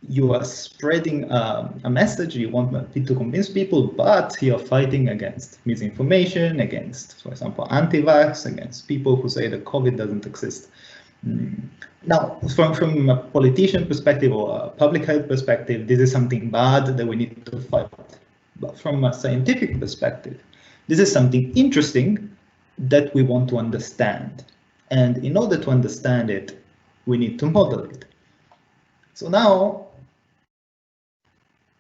you are spreading a message, you want to convince people, but you're fighting against misinformation, against, for example, anti-vax, against people who say that COVID doesn't exist. Now, from a politician perspective or a public health perspective, this is something bad that we need to fight. But from a scientific perspective, this is something interesting that we want to understand. And in order to understand it, we need to model it. So now,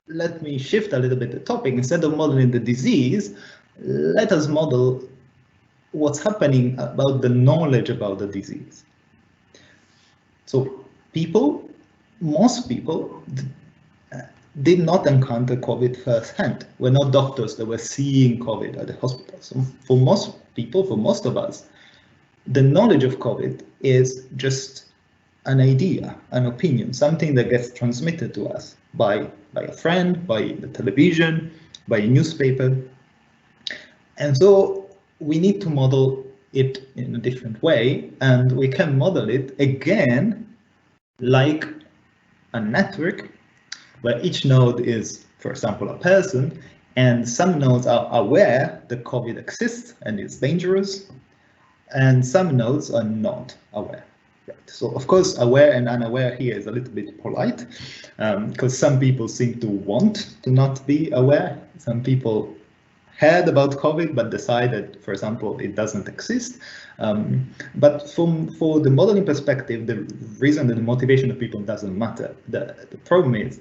let me shift a little bit the topic. Instead of modeling the disease, let us model what's happening about the knowledge about the disease. So people, most people did not encounter COVID firsthand. We're not doctors that were seeing COVID at the hospital. So for most people, for most of us, the knowledge of COVID is just an idea, an opinion, something that gets transmitted to us by a friend, by the television, by a newspaper. And so we need to model it in a different way, and we can model it again like a network where each node is, for example, a person, and some nodes are aware that COVID exists and is dangerous, and some nodes are not aware. Right. So of course, aware and unaware here is a little bit polite, because some people seem to want to not be aware. Some people heard about COVID but decided, for example, it doesn't exist. But for the modeling perspective, the reason that the motivation of people doesn't matter. The problem is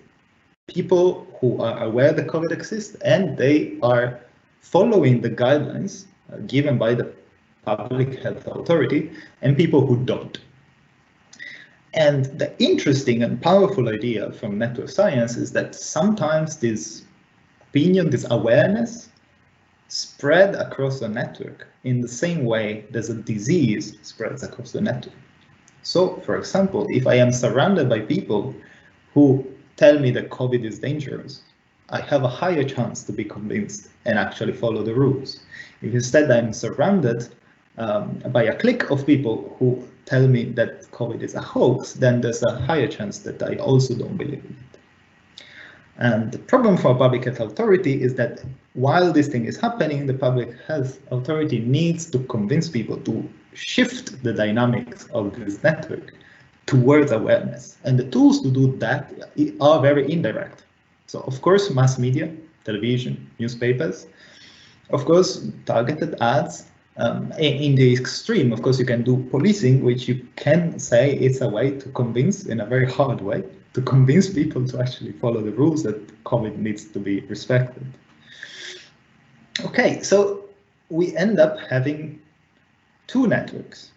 people who are aware that COVID exists and they are following the guidelines given by the public health authority, and people who don't. And the interesting and powerful idea from network science is that sometimes this opinion, this awareness, spread across a network in the same way that a disease spreads across the network. So, for example, if I am surrounded by people who tell me that COVID is dangerous, I have a higher chance to be convinced and actually follow the rules. If instead I'm surrounded by a clique of people who tell me that COVID is a hoax, then there's a higher chance that I also don't believe in it. And the problem for a public health authority is that while this thing is happening, the public health authority needs to convince people to shift the dynamics of this network towards awareness. And the tools to do that are very indirect. So of course, mass media, television, newspapers, of course, targeted ads. In the extreme, of course, you can do policing, which you can say it's a way to convince, in a very hard way, to convince people to actually follow the rules that COVID needs to be respected. Okay, so we end up having two networks.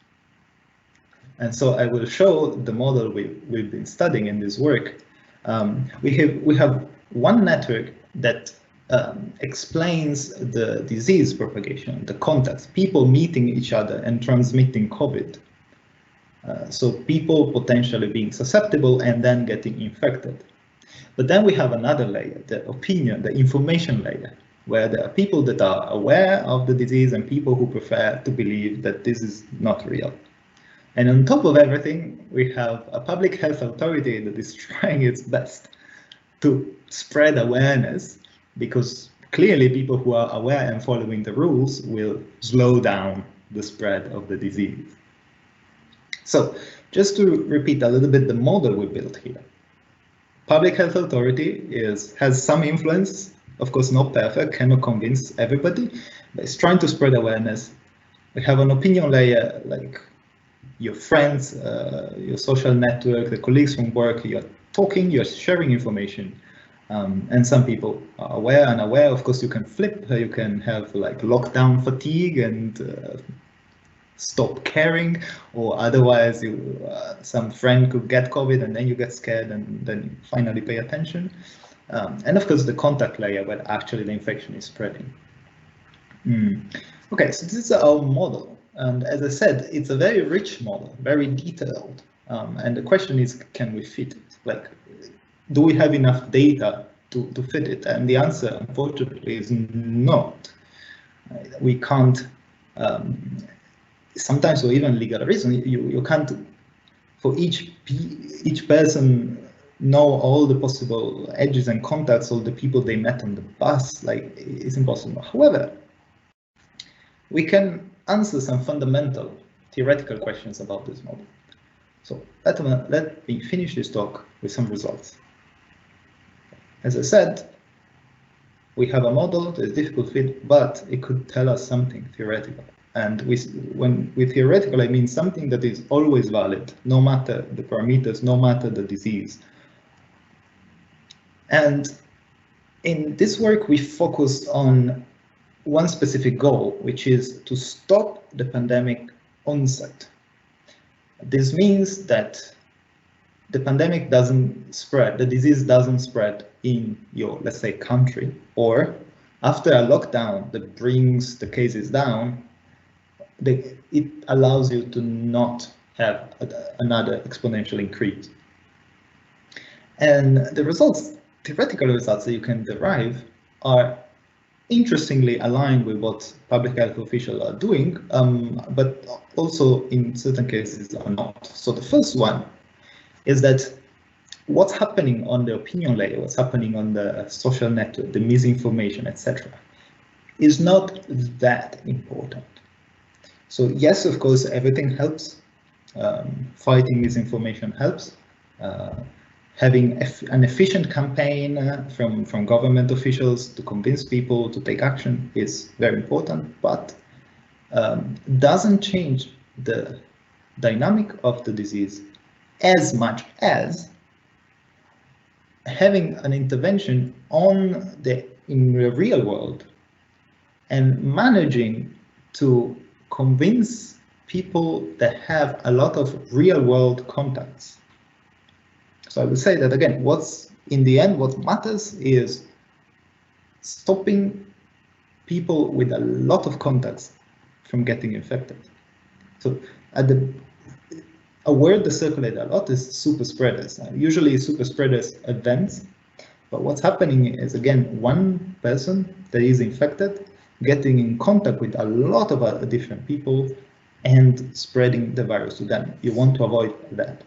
And so I will show the model we've been studying in this work. We have one network that explains the disease propagation, the contacts, people meeting each other and transmitting COVID. So people potentially being susceptible and then getting infected. But then we have another layer, the opinion, the information layer, where there are people that are aware of the disease and people who prefer to believe that this is not real. And on top of everything, we have a public health authority that is trying its best to spread awareness, because clearly people who are aware and following the rules will slow down the spread of the disease. So just to repeat a little bit the model we built here. Public health authority has some influence, of course not perfect, cannot convince everybody, but it's trying to spread awareness. We have an opinion layer like your friends, your social network, the colleagues from work, you're talking, you're sharing information. And some people are aware and unaware. Of course, you can flip, you can have like lockdown fatigue and stop caring, or otherwise some friend could get COVID and then you get scared and then you finally pay attention. And of course, the contact layer where actually the infection is spreading. Okay, so this is our model. And as I said, it's a very rich model, very detailed. And the question is, can we fit it? Like, do we have enough data to fit it? And the answer, unfortunately, is not. We can't, sometimes for even legal reasons, you can't, for each person know all the possible edges and contacts, all the people they met on the bus. Like, it's impossible. However, we can answer some fundamental theoretical questions about this model. So let me finish this talk with some results. As I said, we have a model that is difficult to fit, but it could tell us something theoretical. And with theoretical, I mean something that is always valid, no matter the parameters, no matter the disease. And in this work, we focused on one specific goal, which is to stop the pandemic onset. This means that the pandemic doesn't spread, the disease doesn't spread in your, let's say, country, or after a lockdown that brings the cases down, it allows you to not have another exponential increase. And the results, theoretical results that you can derive, are interestingly aligned with what public health officials are doing, but also in certain cases are not. So the first one is that what's happening on the opinion layer, what's happening on the social network, the misinformation, etc., is not that important. So yes, of course, everything helps. Fighting misinformation helps. Having an efficient campaign from government officials to convince people to take action is very important, but doesn't change the dynamic of the disease as much as having an intervention in the real world and managing to convince people that have a lot of real world contacts. So I would say that again, in the end, what matters is stopping people with a lot of contacts from getting infected. So a word that circulates a lot is super spreaders. Usually super spreaders advance, but what's happening is, again, one person that is infected getting in contact with a lot of different people and spreading the virus to them. You want to avoid that.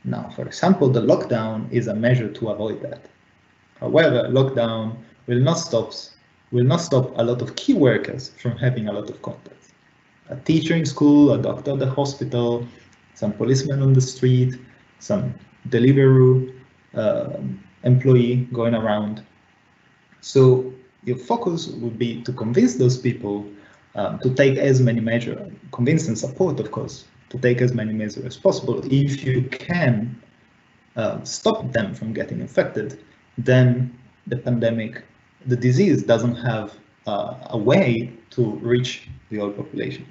Now, for example, the lockdown is a measure to avoid that. However, lockdown will not stop a lot of key workers from having a lot of contacts. A teacher in school, a doctor at the hospital, some policemen on the street, some Deliveroo employee going around. So your focus would be to convince those people to take as many measures, convince and support, of course, to take as many measures as possible. If you can stop them from getting infected, then the disease doesn't have a way to reach the whole population.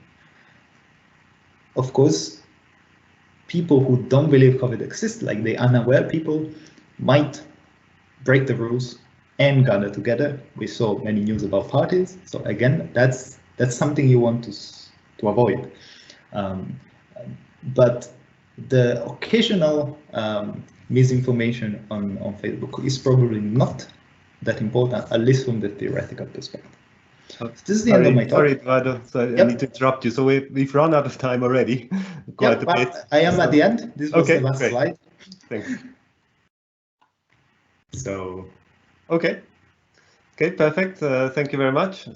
Of course, people who don't believe COVID exists, like the unaware people, might break the rules and gather together. We saw many news about parties. So again, that's something you want to avoid. But the occasional misinformation on Facebook is probably not that important, at least from the theoretical perspective. So this is the end of my talk. Sorry, Edoardo, I need to interrupt you. So we've run out of time already. Quite a bit. I am at the end. This was the last great. slide. Thanks. So, okay, perfect. Thank you very much.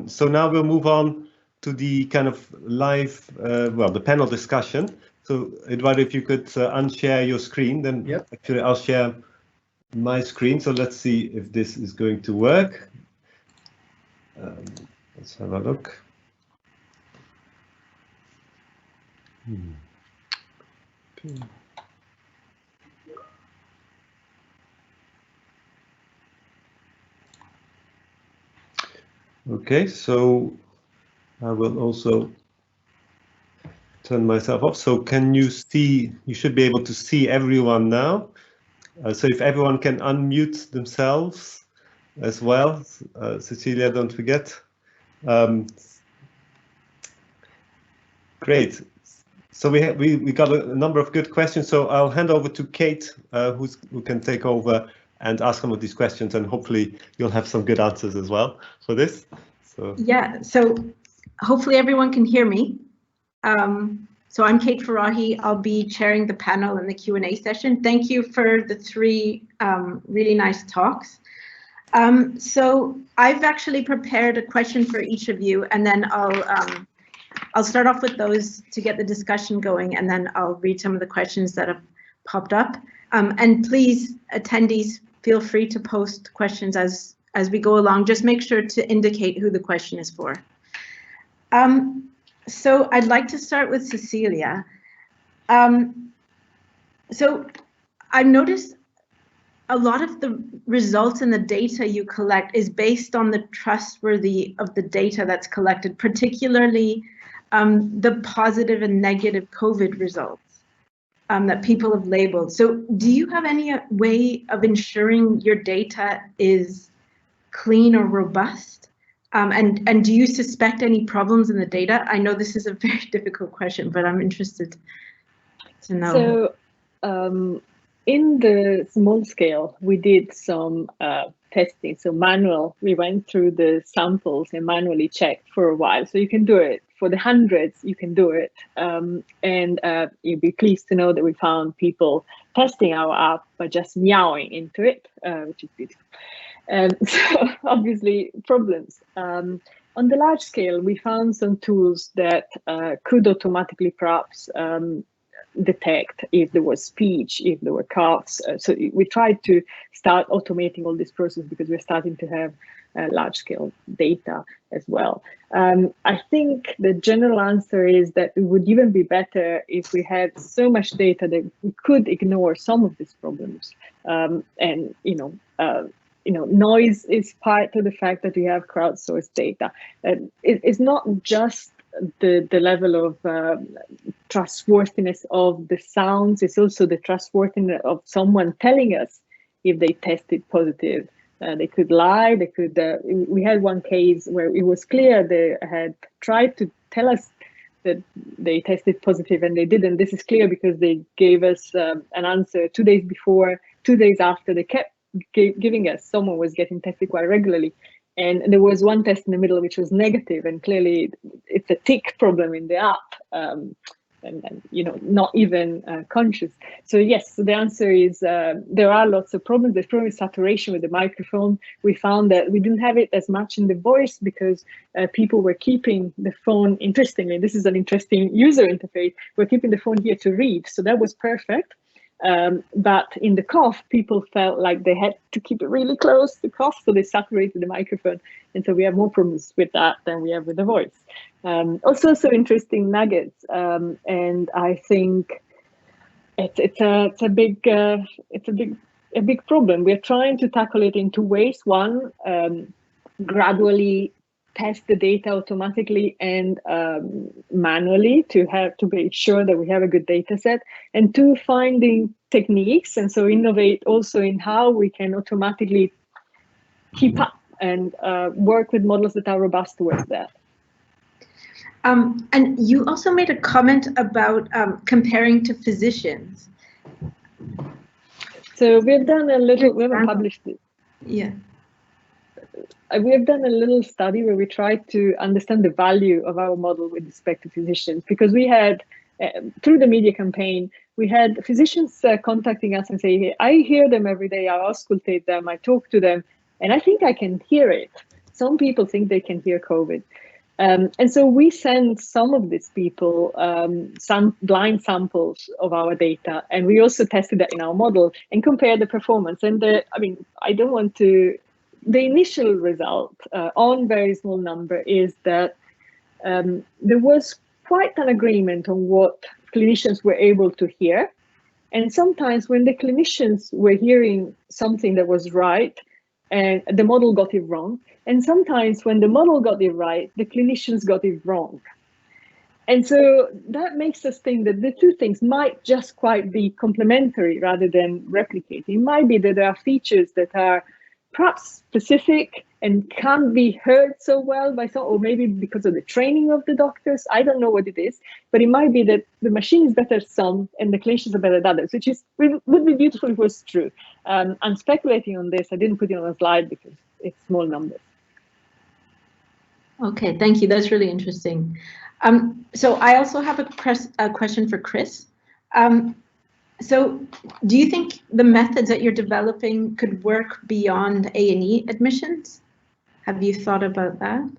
So now we'll move on to the kind of live, the panel discussion. So, Edoardo, if you could unshare your screen, then actually I'll share my screen. So let's see if this is going to work. Let's have a look. Okay, so I will also turn myself off. So can you see, you should be able to see everyone now. So if everyone can unmute themselves as well. Cecilia, don't forget. Great. So we got a number of good questions. So I'll hand over to Kate, who can take over and ask some of these questions, and hopefully you'll have some good answers as well for this. So yeah, so hopefully everyone can hear me. So I'm Kate Farrahi. I'll be chairing the panel and the Q&A session. Thank you for the three really nice talks. So I've actually prepared a question for each of you, and then I'll start off with those to get the discussion going, and then I'll read some of the questions that have popped up. And please, attendees, feel free to post questions as we go along. Just make sure to indicate who the question is for. So I'd like to start with Cecilia. So I've noticed a lot of the results and the data you collect is based on the trustworthy of the data that's collected, particularly the positive and negative COVID results that people have labeled. So do you have any way of ensuring your data is clean or robust? And do you suspect any problems in the data? I know this is a very difficult question, but I'm interested to know. So in the small scale, we did some testing. So manual, we went through the samples and manually checked for a while. So you can do it. For the hundreds, you can do it. And you'll be pleased to know that we found people testing our app by just meowing into it, which is beautiful. So obviously problems. On the large scale, we found some tools that could automatically perhaps detect if there was speech, if there were coughs. So we tried to start automating all this process because we're starting to have large scale data as well. I think the general answer is that it would even be better if we had so much data that we could ignore some of these problems. And noise is part of the fact that we have crowdsourced data. It's not just the level of trustworthiness of the sounds, it's also the trustworthiness of someone telling us if they tested positive. They could lie, they could, we had one case where it was clear they had tried to tell us that they tested positive and they didn't. This is clear because they gave us an answer 2 days before, 2 days after. They kept giving us someone was getting tested quite regularly, and there was one test in the middle which was negative, and clearly it's a tick problem in the app, and not even conscious. So yes, so the answer is there are lots of problems. There's probably saturation with the microphone. We found that we didn't have it as much in the voice because people were keeping the phone. Interestingly, this is an interesting user interface. We're keeping the phone here to read, so that was perfect. But in the cough, people felt like they had to keep it really close to cough, so they saturated the microphone, and so we have more problems with that than we have with the voice. Also, some interesting nuggets, and I think it's a big problem. We're trying to tackle it in two ways. One, gradually test the data automatically and manually to make sure that we have a good data set, and two, finding techniques, and so innovate also in how we can automatically keep up and work with models that are robust towards that. And you also made a comment about comparing to physicians. So we've done a little, we haven't published it. Yeah. We have done a little study where we tried to understand the value of our model with respect to physicians, because we had, through the media campaign, we had physicians contacting us and say, hey, I hear them every day, I auscultate them, I talk to them, and I think I can hear it. Some people think they can hear COVID. And so we sent some of these people some blind samples of our data, and we also tested that in our model and compared the performance. And the initial result on very small number is that there was quite an agreement on what clinicians were able to hear. And sometimes when the clinicians were hearing something that was right, and the model got it wrong. And sometimes when the model got it right, the clinicians got it wrong. And so that makes us think that the two things might just quite be complementary rather than replicating. It might be that there are features that are perhaps specific and can't be heard so well by some, or maybe because of the training of the doctors. I don't know what it is, but it might be that the machine is better at some and the clinicians are better at others, which would be beautiful if it was true. I'm speculating on this. I didn't put it on a slide because it's small numbers. Okay, thank you. That's really interesting. So I also have a question for Chris. So do you think the methods that you're developing could work beyond A&E admissions? Have you thought about that?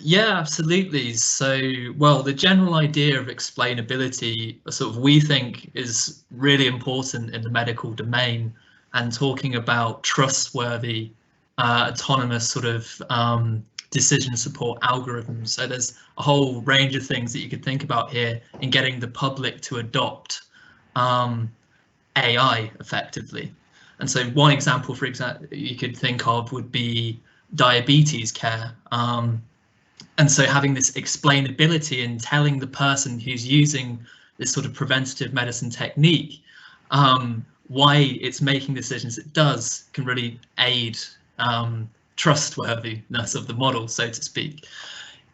Yeah, absolutely. So, well, the general idea of explainability, sort of, we think is really important in the medical domain, and talking about trustworthy, autonomous sort of decision support algorithms. So there's a whole range of things that you could think about here in getting the public to adopt AI effectively. And so one example, for example, you could think of would be diabetes care. And so having this explainability and telling the person who's using this sort of preventative medicine technique why it's making decisions it does can really aid trustworthiness of the model, so to speak.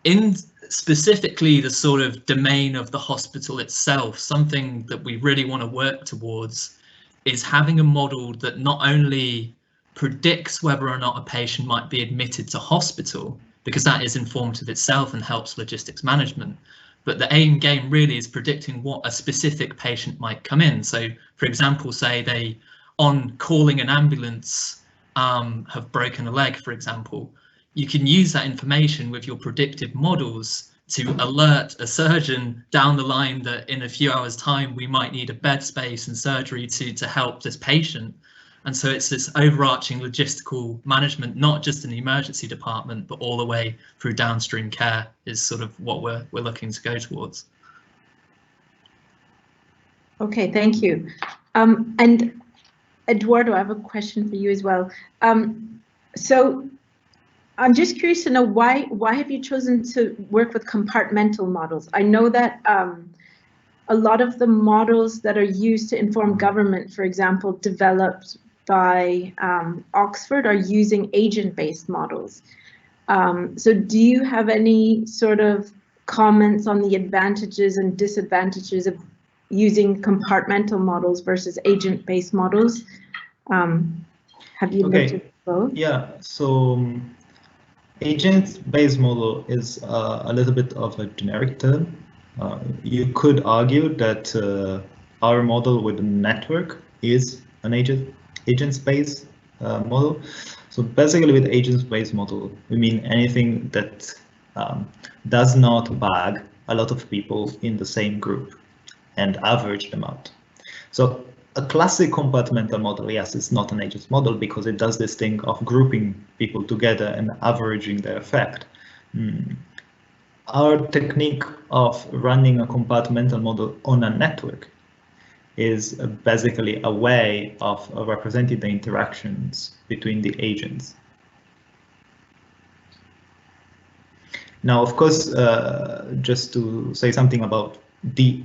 In specifically the sort of domain of the hospital itself, something that we really want to work towards is having a model that not only predicts whether or not a patient might be admitted to hospital, because that is informative itself and helps logistics management, but the aim game really is predicting what a specific patient might come in. So, for example, say they, on calling an ambulance, have broken a leg, for example, you can use that information with your predictive models to alert a surgeon down the line that in a few hours' time we might need a bed space and surgery to help this patient. And so it's this overarching logistical management, not just in the emergency department, but all the way through downstream care is sort of what we're looking to go towards. Okay, thank you. And Edoardo, I have a question for you as well. So I'm just curious to know why have you chosen to work with compartmental models? I know that a lot of the models that are used to inform government, for example, developed by Oxford, are using agent-based models. So do you have any sort of comments on the advantages and disadvantages of using compartmental models versus agent-based models? Have you looked at both? Yeah, so agent-based model is a little bit of a generic term. You could argue that our model with a network is an agents-based model. So basically with agents-based model, we mean anything that does not bag a lot of people in the same group and average them out. So a classic compartmental model, yes, it's not an agents model because it does this thing of grouping people together and averaging their effect. Our technique of running a compartmental model on a network is basically a way of representing the interactions between the agents. Now, of course, just to say something about the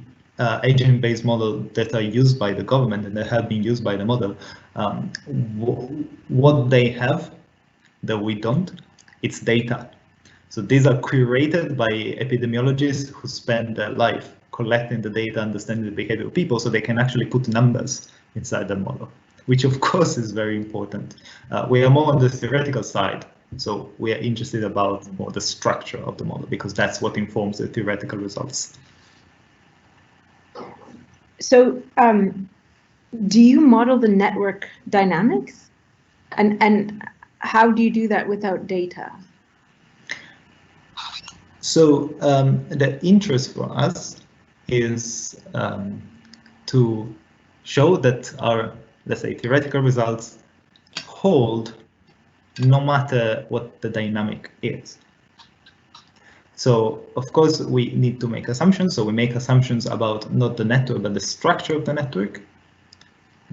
agent-based model that are used by the government and that have been used by the model, what they have that we don't, it's data. So these are curated by epidemiologists who spend their life collecting the data, understanding the behavior of people, so they can actually put numbers inside the model, which of course is very important. We are more on the theoretical side, so we are interested about more the structure of the model because that's what informs the theoretical results. So do you model the network dynamics? And how do you do that without data? So the interest for us is to show that our, let's say, theoretical results hold no matter what the dynamic is. So, of course, we need to make assumptions. So we make assumptions about not the network, but the structure of the network.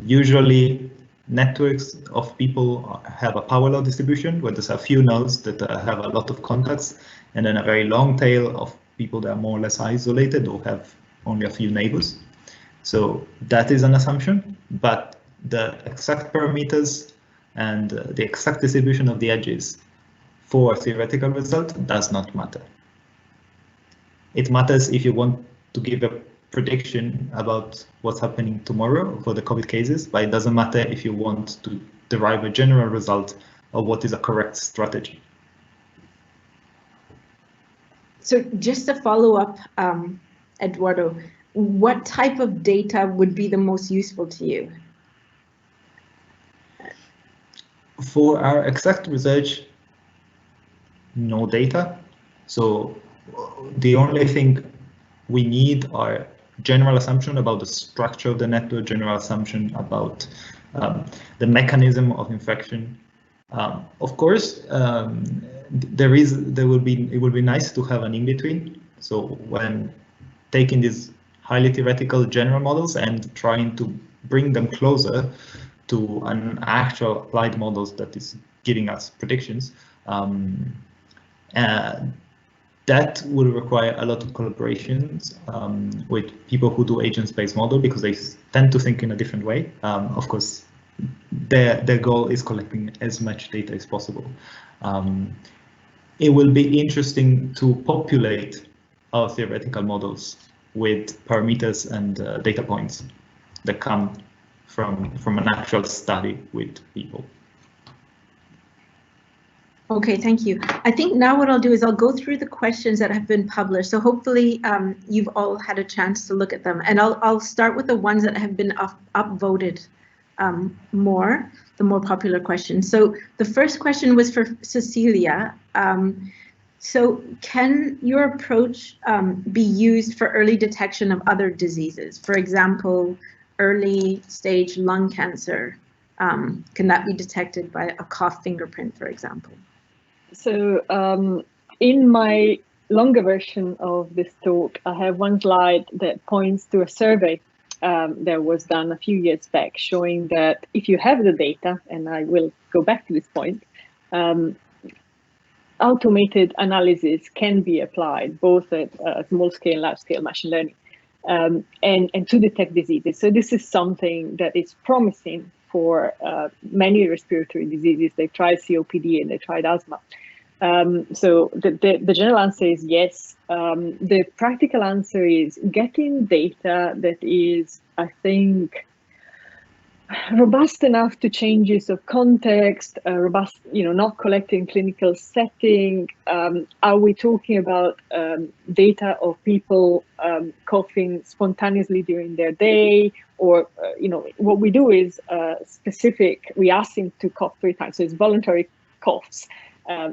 Usually, networks of people have a power law distribution where there's a few nodes that have a lot of contacts, and then a very long tail of people that are more or less isolated or have only a few neighbors. So that is an assumption, but the exact parameters and the exact distribution of the edges for a theoretical result does not matter. It matters if you want to give a prediction about what's happening tomorrow for the COVID cases, but it doesn't matter if you want to derive a general result of what is a correct strategy. So just to follow up, Edoardo, what type of data would be the most useful to you? For our exact research, no data. So the only thing we need are general assumption about the structure of the network, general assumption about the mechanism of infection. Of course, it will be nice to have an in-between. So when taking these highly theoretical general models and trying to bring them closer to an actual applied models that is giving us predictions, that will require a lot of collaborations with people who do agent-based model, because they tend to think in a different way. Of course, their goal is collecting as much data as possible. It will be interesting to populate our theoretical models with parameters and data points that come from an actual study with people. Okay, thank you. I think now what I'll do is I'll go through the questions that have been published. So hopefully you've all had a chance to look at them, and I'll start with the ones that have been upvoted more, the more popular questions. So the first question was for Cecilia. So can your approach be used for early detection of other diseases? For example, early stage lung cancer. Can that be detected by a cough fingerprint, for example? So in my longer version of this talk, I have one slide that points to a survey that was done a few years back, showing that if you have the data, and I will go back to this point, automated analysis can be applied both at small scale and large scale machine learning and to detect diseases. So this is something that is promising for many respiratory diseases. They've tried COPD and they tried asthma. So the general answer is yes. The practical answer is getting data that is, I think, robust enough to changes of context, robust, not collecting clinical setting. Are we talking about data of people coughing spontaneously during their day? Or, what we do is specific, we ask them to cough 3 times. So it's voluntary coughs,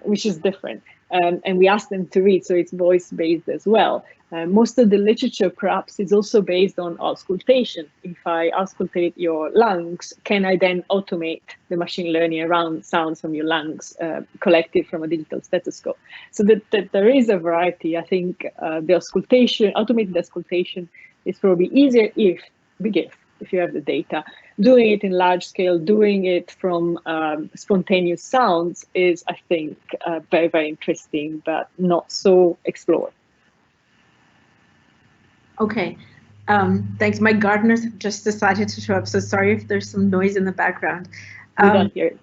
which is different. And we ask them to read, so it's voice-based as well. Most of the literature perhaps is also based on auscultation. If I auscultate your lungs, can I then automate the machine learning around sounds from your lungs collected from a digital stethoscope? So that there is a variety. I think the auscultation, automated auscultation is probably easier if you have the data. Doing it in large scale, doing it from spontaneous sounds is, I think, very, very interesting, but not so explored. Okay, thanks. My gardeners have just decided to show up, so sorry if there's some noise in the background. We don't hear it.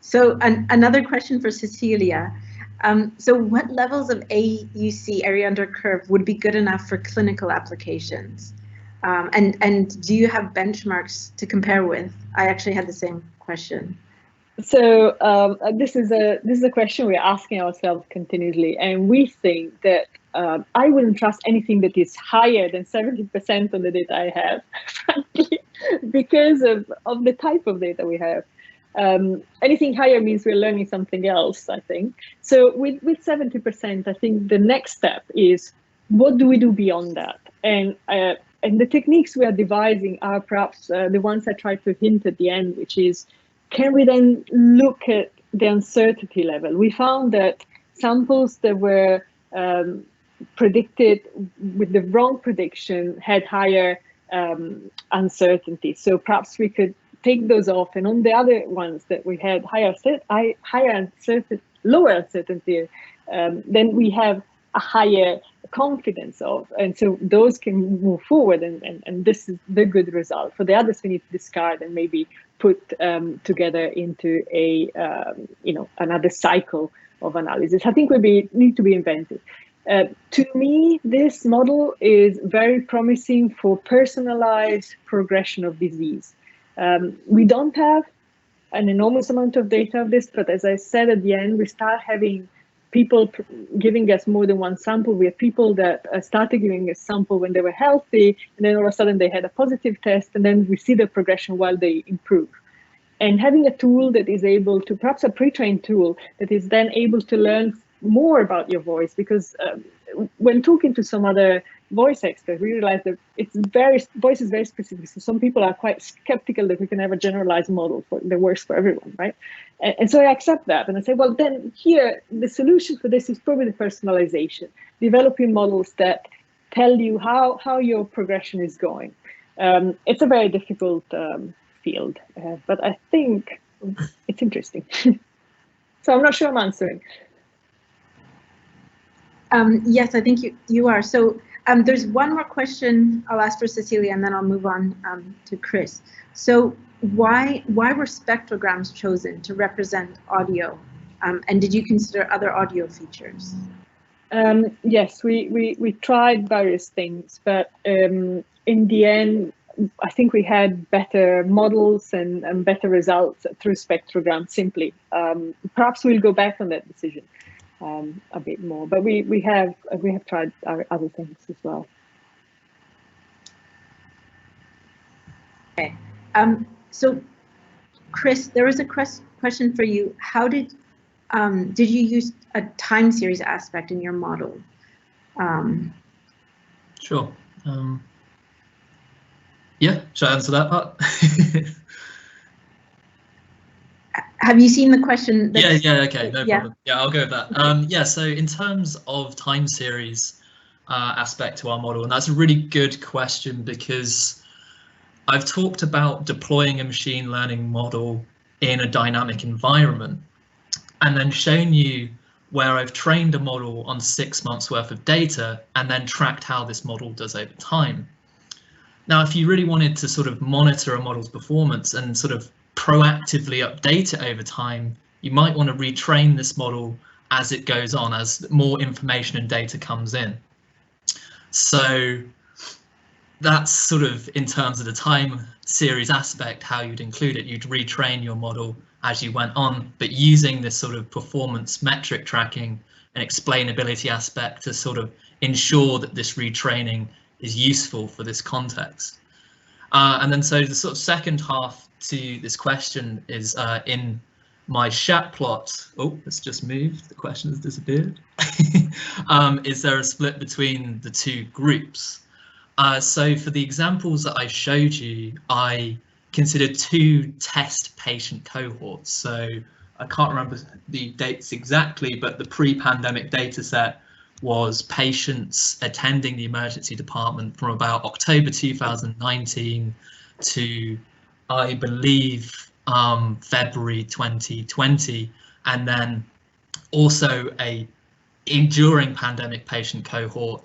So another question for Cecilia. So what levels of AUC, area under curve, would be good enough for clinical applications? And do you have benchmarks to compare with? I actually had the same question. So this is a question we're asking ourselves continuously, and we think that I wouldn't trust anything that is higher than 70% of the data I have, frankly, because of the type of data we have. Anything higher means we're learning something else, I think. So with 70%, I think the next step is, what do we do beyond that? And the techniques we are devising are perhaps the ones I tried to hint at the end, which is, can we then look at the uncertainty level? We found that samples that were predicted with the wrong prediction had higher uncertainty. So perhaps we could take those off, and on the other ones that we had lower uncertainty, then we have a higher confidence of, and so those can move forward, and this is the good result. For the others, we need to discard and maybe put together into a another cycle of analysis. I think need to be inventive. To me, this model is very promising for personalized progression of disease. We don't have an enormous amount of data of this, but as I said at the end, we start having people giving us more than one sample. We have people that started giving a sample when they were healthy, and then all of a sudden they had a positive test, and then we see the progression while they improve. And having a tool that is able to, perhaps a pre-trained tool, that is then able to learn more about your voice, because when talking to some other voice experts, we realize that voice is very specific. So some people are quite skeptical that we can have a generalized model that works for everyone, right? And so I accept that, and I say, well, then here, the solution for this is probably the personalization, developing models that tell you how your progression is going. It's a very difficult field, but I think it's interesting. So I'm not sure I'm answering. Yes, I think you are. So there's one more question I'll ask for Cecilia, and then I'll move on to Chris. So why were spectrograms chosen to represent audio? And did you consider other audio features? Yes, we tried various things, but in the end, I think we had better models and better results through spectrogram simply. Perhaps we'll go back on that decision a bit more, but we have tried other things as well. Okay. So Chris, there was a question for you. How did you use a time series aspect in your model? Sure. Yeah, should I answer that part? Have you seen the question? Yeah, okay, no problem. Yeah, I'll go with that. Yeah, so in terms of time series aspect to our model, and that's a really good question, because I've talked about deploying a machine learning model in a dynamic environment, and then shown you where I've trained a model on 6 months worth of data and then tracked how this model does over time. Now, if you really wanted to sort of monitor a model's performance and sort of proactively update it over time, you might want to retrain this model as it goes on, as more information and data comes in. So that's sort of, in terms of the time series aspect, how you'd include it. You'd retrain your model as you went on, but using this sort of performance metric tracking and explainability aspect to sort of ensure that this retraining is useful for this context. And then so the sort of second half to this question is in my chat plot. Oh, it's just moved. The question has disappeared. Is there a split between the two groups? So for the examples that I showed you, I considered 2 test patient cohorts. So I can't remember the dates exactly, but the pre-pandemic data set was patients attending the emergency department from about October 2019 to, I believe, February 2020, and then also a enduring pandemic patient cohort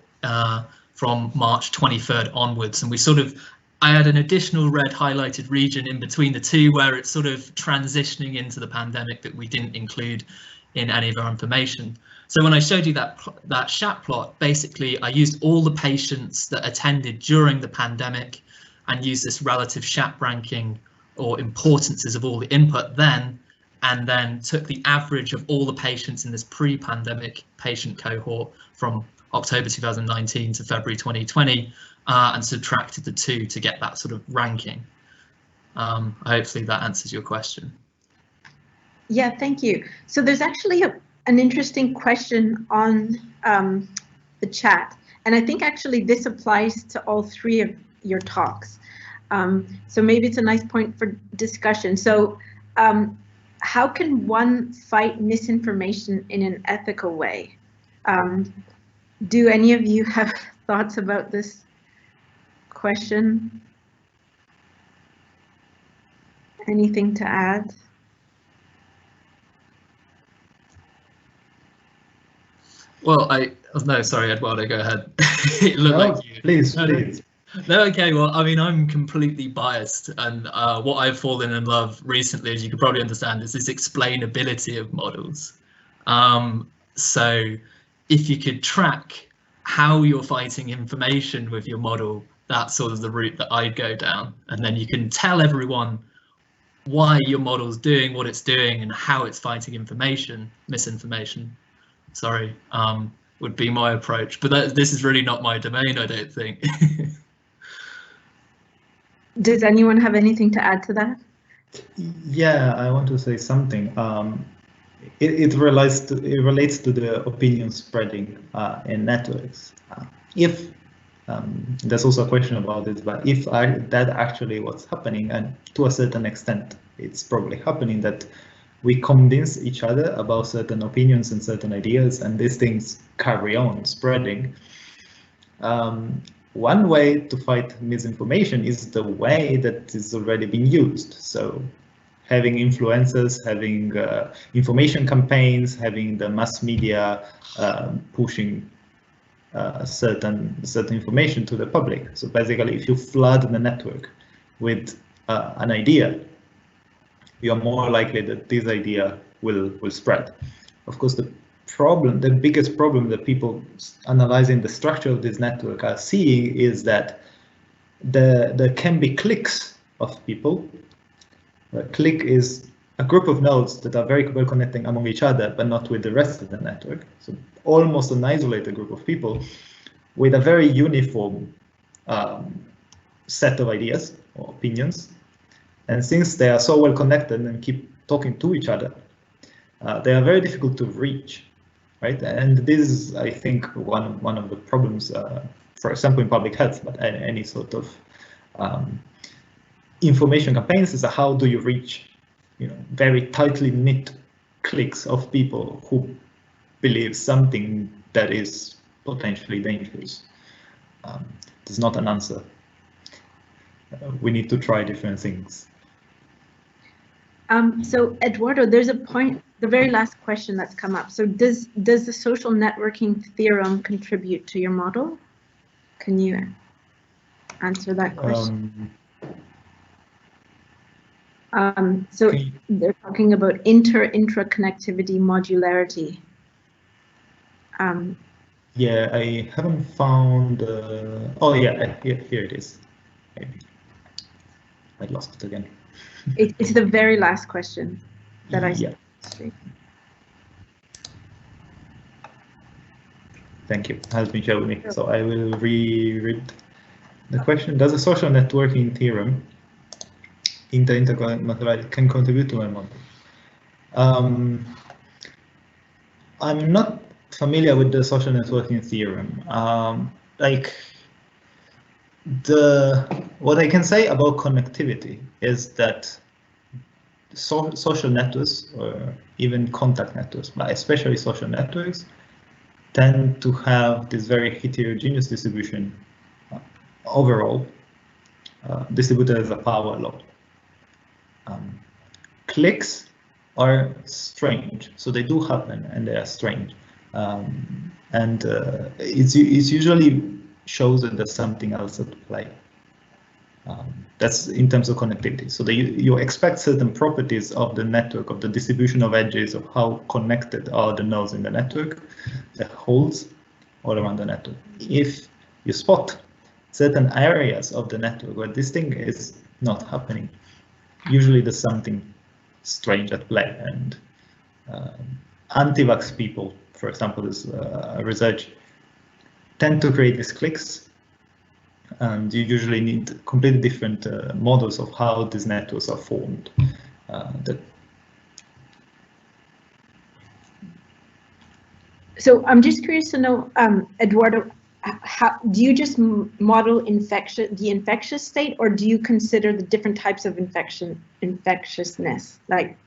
from March 23rd onwards. And we sort of, I had an additional red highlighted region in between the two where it's sort of transitioning into the pandemic that we didn't include in any of our information. So when I showed you that chat plot, basically I used all the patients that attended during the pandemic and used this relative SHAP ranking or importances of all the input then, and then took the average of all the patients in this pre-pandemic patient cohort from October 2019 to February 2020 and subtracted the 2 to get that sort of ranking. Hopefully that answers your question. Yeah, thank you. So there's actually an interesting question on the chat, and I think actually this applies to all 3 of your talks. So maybe it's a nice point for discussion. So how can one fight misinformation in an ethical way? Do any of you have thoughts about this question? Anything to add? Well, no, sorry, Edoardo, go ahead. It looked like you. Please, please. No, okay, well, I mean, I'm completely biased, and what I've fallen in love recently, as you can probably understand, is this explainability of models. So if you could track how you're fighting information with your model, that's sort of the route that I'd go down. And then you can tell everyone why your model's doing what it's doing and how it's fighting misinformation. Sorry, would be my approach, but this is really not my domain, I don't think. Does anyone have anything to add to that? Yeah, I want to say something. It relates to the opinion spreading in networks. If there's also a question about it, but if that actually what's happening, and to a certain extent, it's probably happening, that we convince each other about certain opinions and certain ideas, and these things carry on spreading. One way to fight misinformation is the way that is already being used. So having influencers, having information campaigns, having the mass media pushing certain information to the public. So basically, if you flood the network with an idea, you are more likely that this idea will spread. Of course, the biggest problem that people analyzing the structure of this network are seeing is that there can be cliques of people. A clique is a group of nodes that are very well connecting among each other, but not with the rest of the network. So almost an isolated group of people with a very uniform set of ideas or opinions. And since they are so well connected and keep talking to each other, they are very difficult to reach, right? And this is, I think, one of the problems, for example, in public health, but any sort of information campaigns is how do you reach, very tightly knit cliques of people who believe something that is potentially dangerous. There's not an answer. We need to try different things. So Edoardo, there's a point, the very last question that's come up. So does the social networking theorem contribute to your model? Can you answer that question? So they're talking about intra-connectivity modularity. Yeah, I haven't found. Oh yeah, here it is. Maybe I lost it again. It's the very last question that I yeah. Thank you. It has been shared with me. So I will reread the question. Does a social networking theorem interconnectivity can contribute to my model? I'm not familiar with the social networking theorem. What I can say about connectivity is that social networks, or even contact networks, but especially social networks, tend to have this very heterogeneous distribution overall, distributed as a power law. Cliques are strange, so they do happen and they are strange, and it's usually shows that there's something else at play. That's in terms of connectivity. So you expect certain properties of the network, of the distribution of edges, of how connected are the nodes in the network, the holes all around the network. If you spot certain areas of the network where this thing is not happening, usually there's something strange at play. And anti-vax people, for example, this research, tend to create these cliques, and you usually need completely different models of how these networks are formed. So I'm just curious to know, Edoardo, how do you just model the infectious state, or do you consider the different types of infectiousness? Like,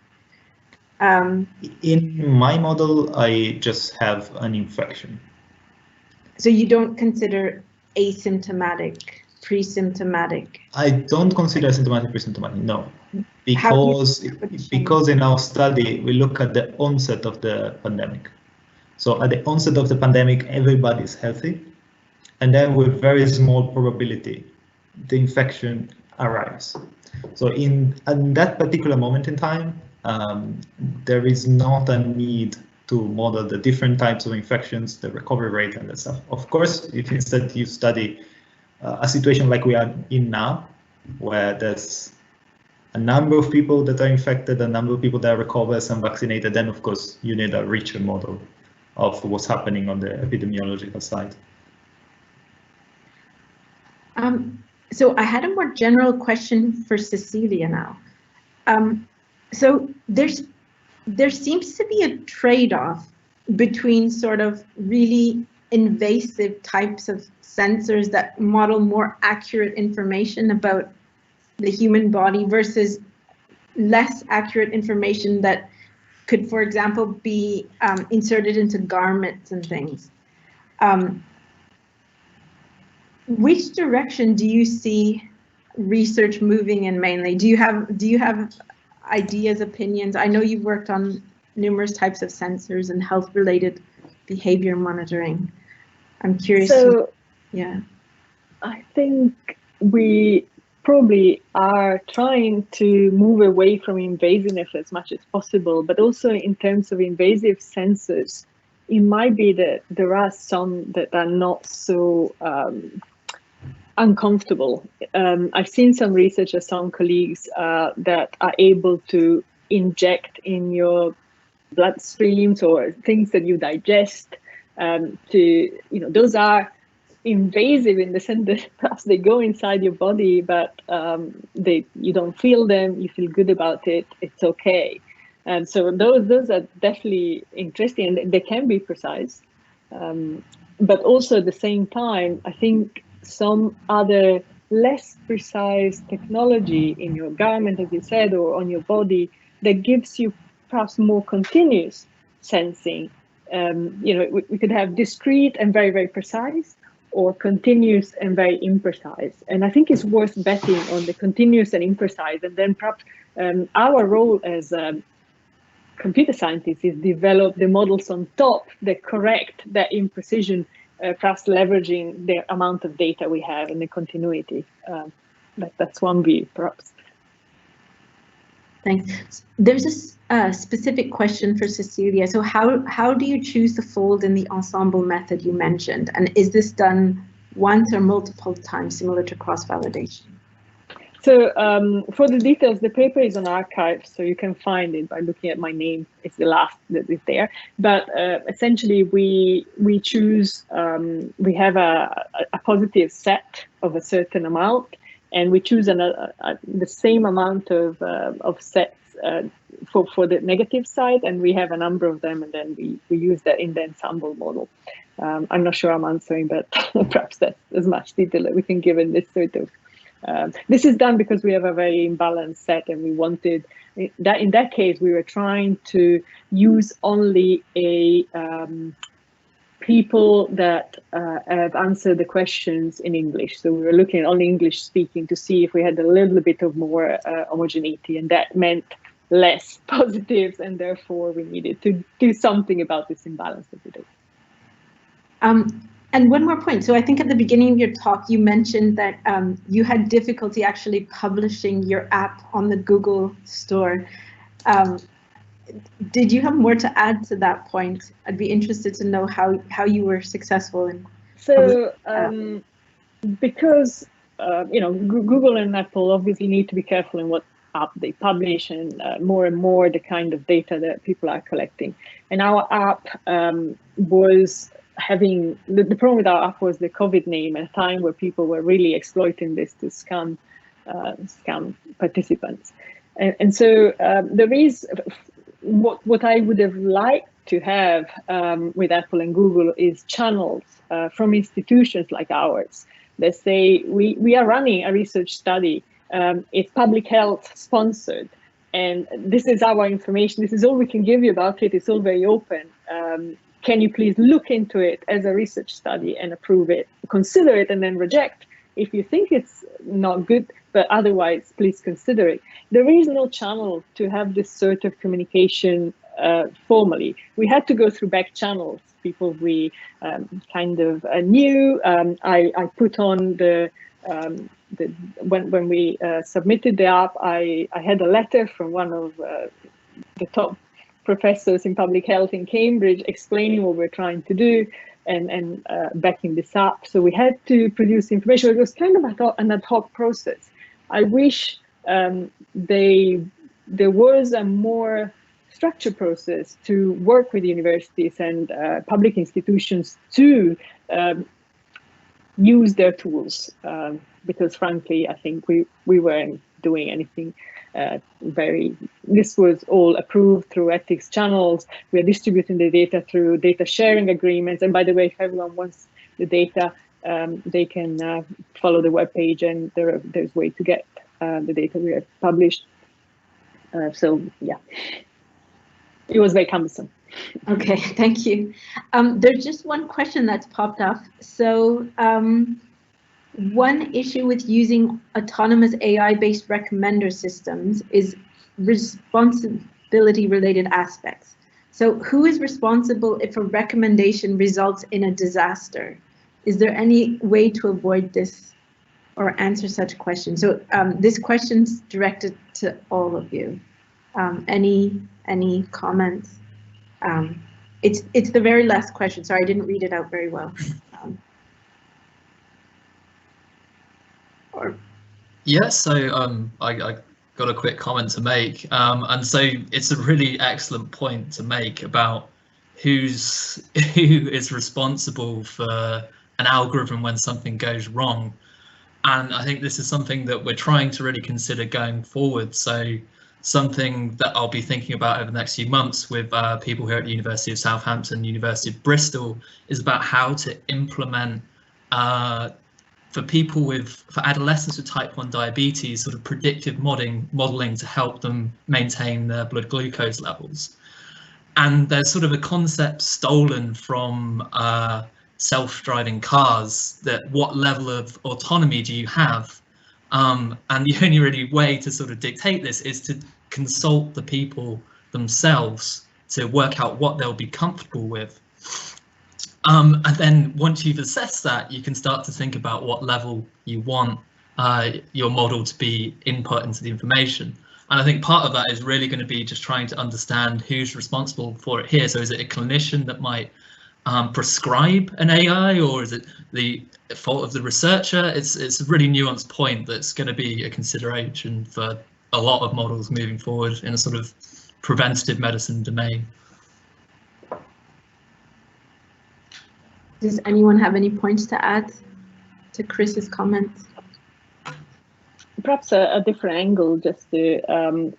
in my model, I just have an infection. So you don't consider asymptomatic, pre-symptomatic? I don't consider asymptomatic, pre-symptomatic, no. Because in our study, we look at the onset of the pandemic. So at the onset of the pandemic, everybody is healthy. And then with very small probability, the infection arrives. So in that particular moment in time, there is not a need to model the different types of infections, the recovery rate and that stuff. Of course, if instead you study a situation like we are in now, where there's a number of people that are infected, a number of people that are recovered and vaccinated, then of course you need a richer model of what's happening on the epidemiological side. So I had a more general question for Cecilia now. So there seems to be a trade-off between sort of really invasive types of sensors that model more accurate information about the human body versus less accurate information that could, for example, be inserted into garments and things. Which direction do you see research moving in mainly? Do you have ideas, opinions? I know you've worked on numerous types of sensors and health-related behavior monitoring. I'm curious. So, yeah, I think we probably are trying to move away from invasiveness as much as possible, but also in terms of invasive sensors, it might be that there are some that are not so uncomfortable. I've seen some research of some colleagues that are able to inject in your bloodstreams or things that you digest. Those are invasive in the sense that perhaps they go inside your body, but you don't feel them. You feel good about it. It's okay. And so those are definitely interesting, and they can be precise. But also at the same time, I think some other less precise technology in your garment, as you said, or on your body that gives you perhaps more continuous sensing. We could have discrete and very, very precise, or continuous and very imprecise. And I think it's worth betting on the continuous and imprecise. And then perhaps our role as computer scientists is develop the models on top that correct that imprecision, perhaps leveraging the amount of data we have and the continuity. That's one view, perhaps. Thanks. There's a specific question for Cecilia. So how do you choose the fold in the ensemble method you mentioned? And is this done once or multiple times, similar to cross-validation? So for the details, the paper is on arXiv, so you can find it by looking at my name. It's the last that is there. But essentially, we choose, we have a positive set of a certain amount, and we choose the same amount of sets for the negative side, and we have a number of them, and then we use that in the ensemble model. I'm not sure I'm answering, but perhaps that's as much detail that we can give in this sort of. This is done because we have a very imbalanced set, and we wanted that in that case we were trying to use only people that have answered the questions in English. So we were looking at only English speaking to see if we had a little bit of more homogeneity, and that meant less positives, and therefore we needed to do something about this imbalance that we did. And one more point. So I think at the beginning of your talk, you mentioned that you had difficulty actually publishing your app on the Google store. Did you have more to add to that point? I'd be interested to know how you were successful in. So because Google and Apple obviously need to be careful in what app they publish, and more the kind of data that people are collecting. And our app was having the problem with our app was the COVID name at a time where people were really exploiting this to scam participants. And so there is what I would have liked to have with Apple and Google is channels from institutions like ours that say we are running a research study. It's public health sponsored, and this is our information. This is all we can give you about it. It's all very open. Can you please look into it as a research study and approve it, consider it, and then reject if you think it's not good, but otherwise please consider it. There is no channel to have this sort of communication formally. We had to go through back channels, people we kind of knew. I put on when we submitted the app, I had a letter from one of the top professors in public health in Cambridge explaining what we're trying to do and backing this up. So we had to produce information. It was kind of an ad hoc process. I wish there was a more structured process to work with universities and public institutions to use their tools, because frankly, I think we weren't doing anything this was all approved through ethics channels. We are distributing the data through data sharing agreements. And by the way, if everyone wants the data, they can follow the webpage, and there's way to get the data we have published. So yeah, it was very cumbersome. Okay, thank you. There's just one question that's popped up. So one issue with using autonomous AI-based recommender systems is responsibility-related aspects. So who is responsible if a recommendation results in a disaster? Is there any way to avoid this or answer such questions? So this question's directed to all of you. Any comments? It's the very last question. Sorry, I didn't read it out very well. Yeah, so I got a quick comment to make, and so it's a really excellent point to make about who is responsible for an algorithm when something goes wrong. And I think this is something that we're trying to really consider going forward. So something that I'll be thinking about over the next few months with people here at the University of Southampton, University of Bristol, is about how to implement for adolescents with type 1 diabetes, sort of predictive modeling to help them maintain their blood glucose levels. And there's sort of a concept stolen from self-driving cars, that what level of autonomy do you have? And the only really way to sort of dictate this is to consult the people themselves to work out what they'll be comfortable with. And then once you've assessed that, you can start to think about what level you want your model to be input into the information. And I think part of that is really going to be just trying to understand who's responsible for it here. So is it a clinician that might prescribe an AI, or is it the fault of the researcher? It's a really nuanced point that's going to be a consideration for a lot of models moving forward in a sort of preventative medicine domain. Does anyone have any points to add to Chris's comments? Perhaps a different angle, just to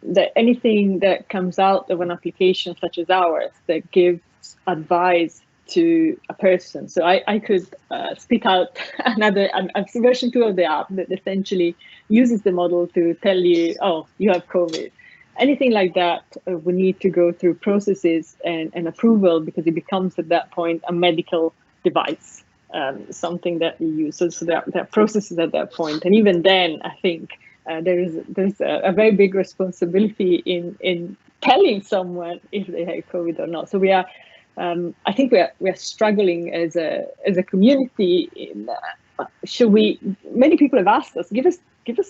that anything that comes out of an application such as ours that gives advice to a person. So I could spit out a version 2 of the app that essentially uses the model to tell you, oh, you have COVID. Anything like that, we need to go through processes and approval, because it becomes at that point a medical device, something that you use. So there are processes at that point. And even then, I think there's a very big responsibility in telling someone if they have COVID or not. So we are, I think we are struggling as a community. Should we? Many people have asked us, give us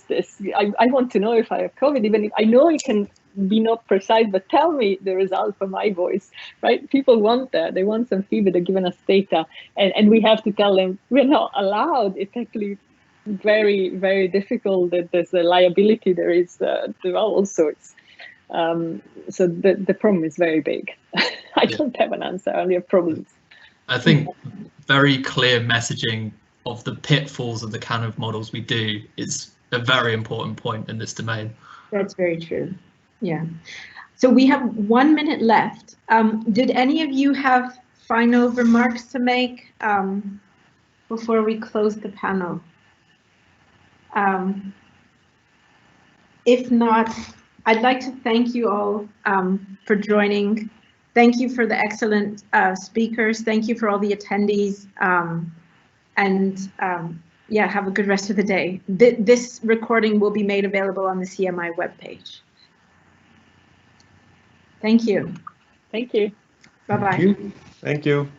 this. I want to know if I have COVID, even if I know it can be not precise, but tell me the result for my voice, right? People want that. They want some feedback. They're giving us data, and we have to tell them we're not allowed. It's actually very, very difficult. That there's a liability. There is all sorts. So the problem is very big. I don't have an answer. I only have problems. I think very clear messaging of the pitfalls of the kind of models we do is a very important point in this domain. That's very true. Yeah. So we have 1 minute left. Did any of you have final remarks to make before we close the panel? If not, I'd like to thank you all for joining. Thank you for the excellent speakers. Thank you for all the attendees. Yeah, have a good rest of the day. This recording will be made available on the CMI webpage. Thank you. Thank you. Bye-bye. Thank you.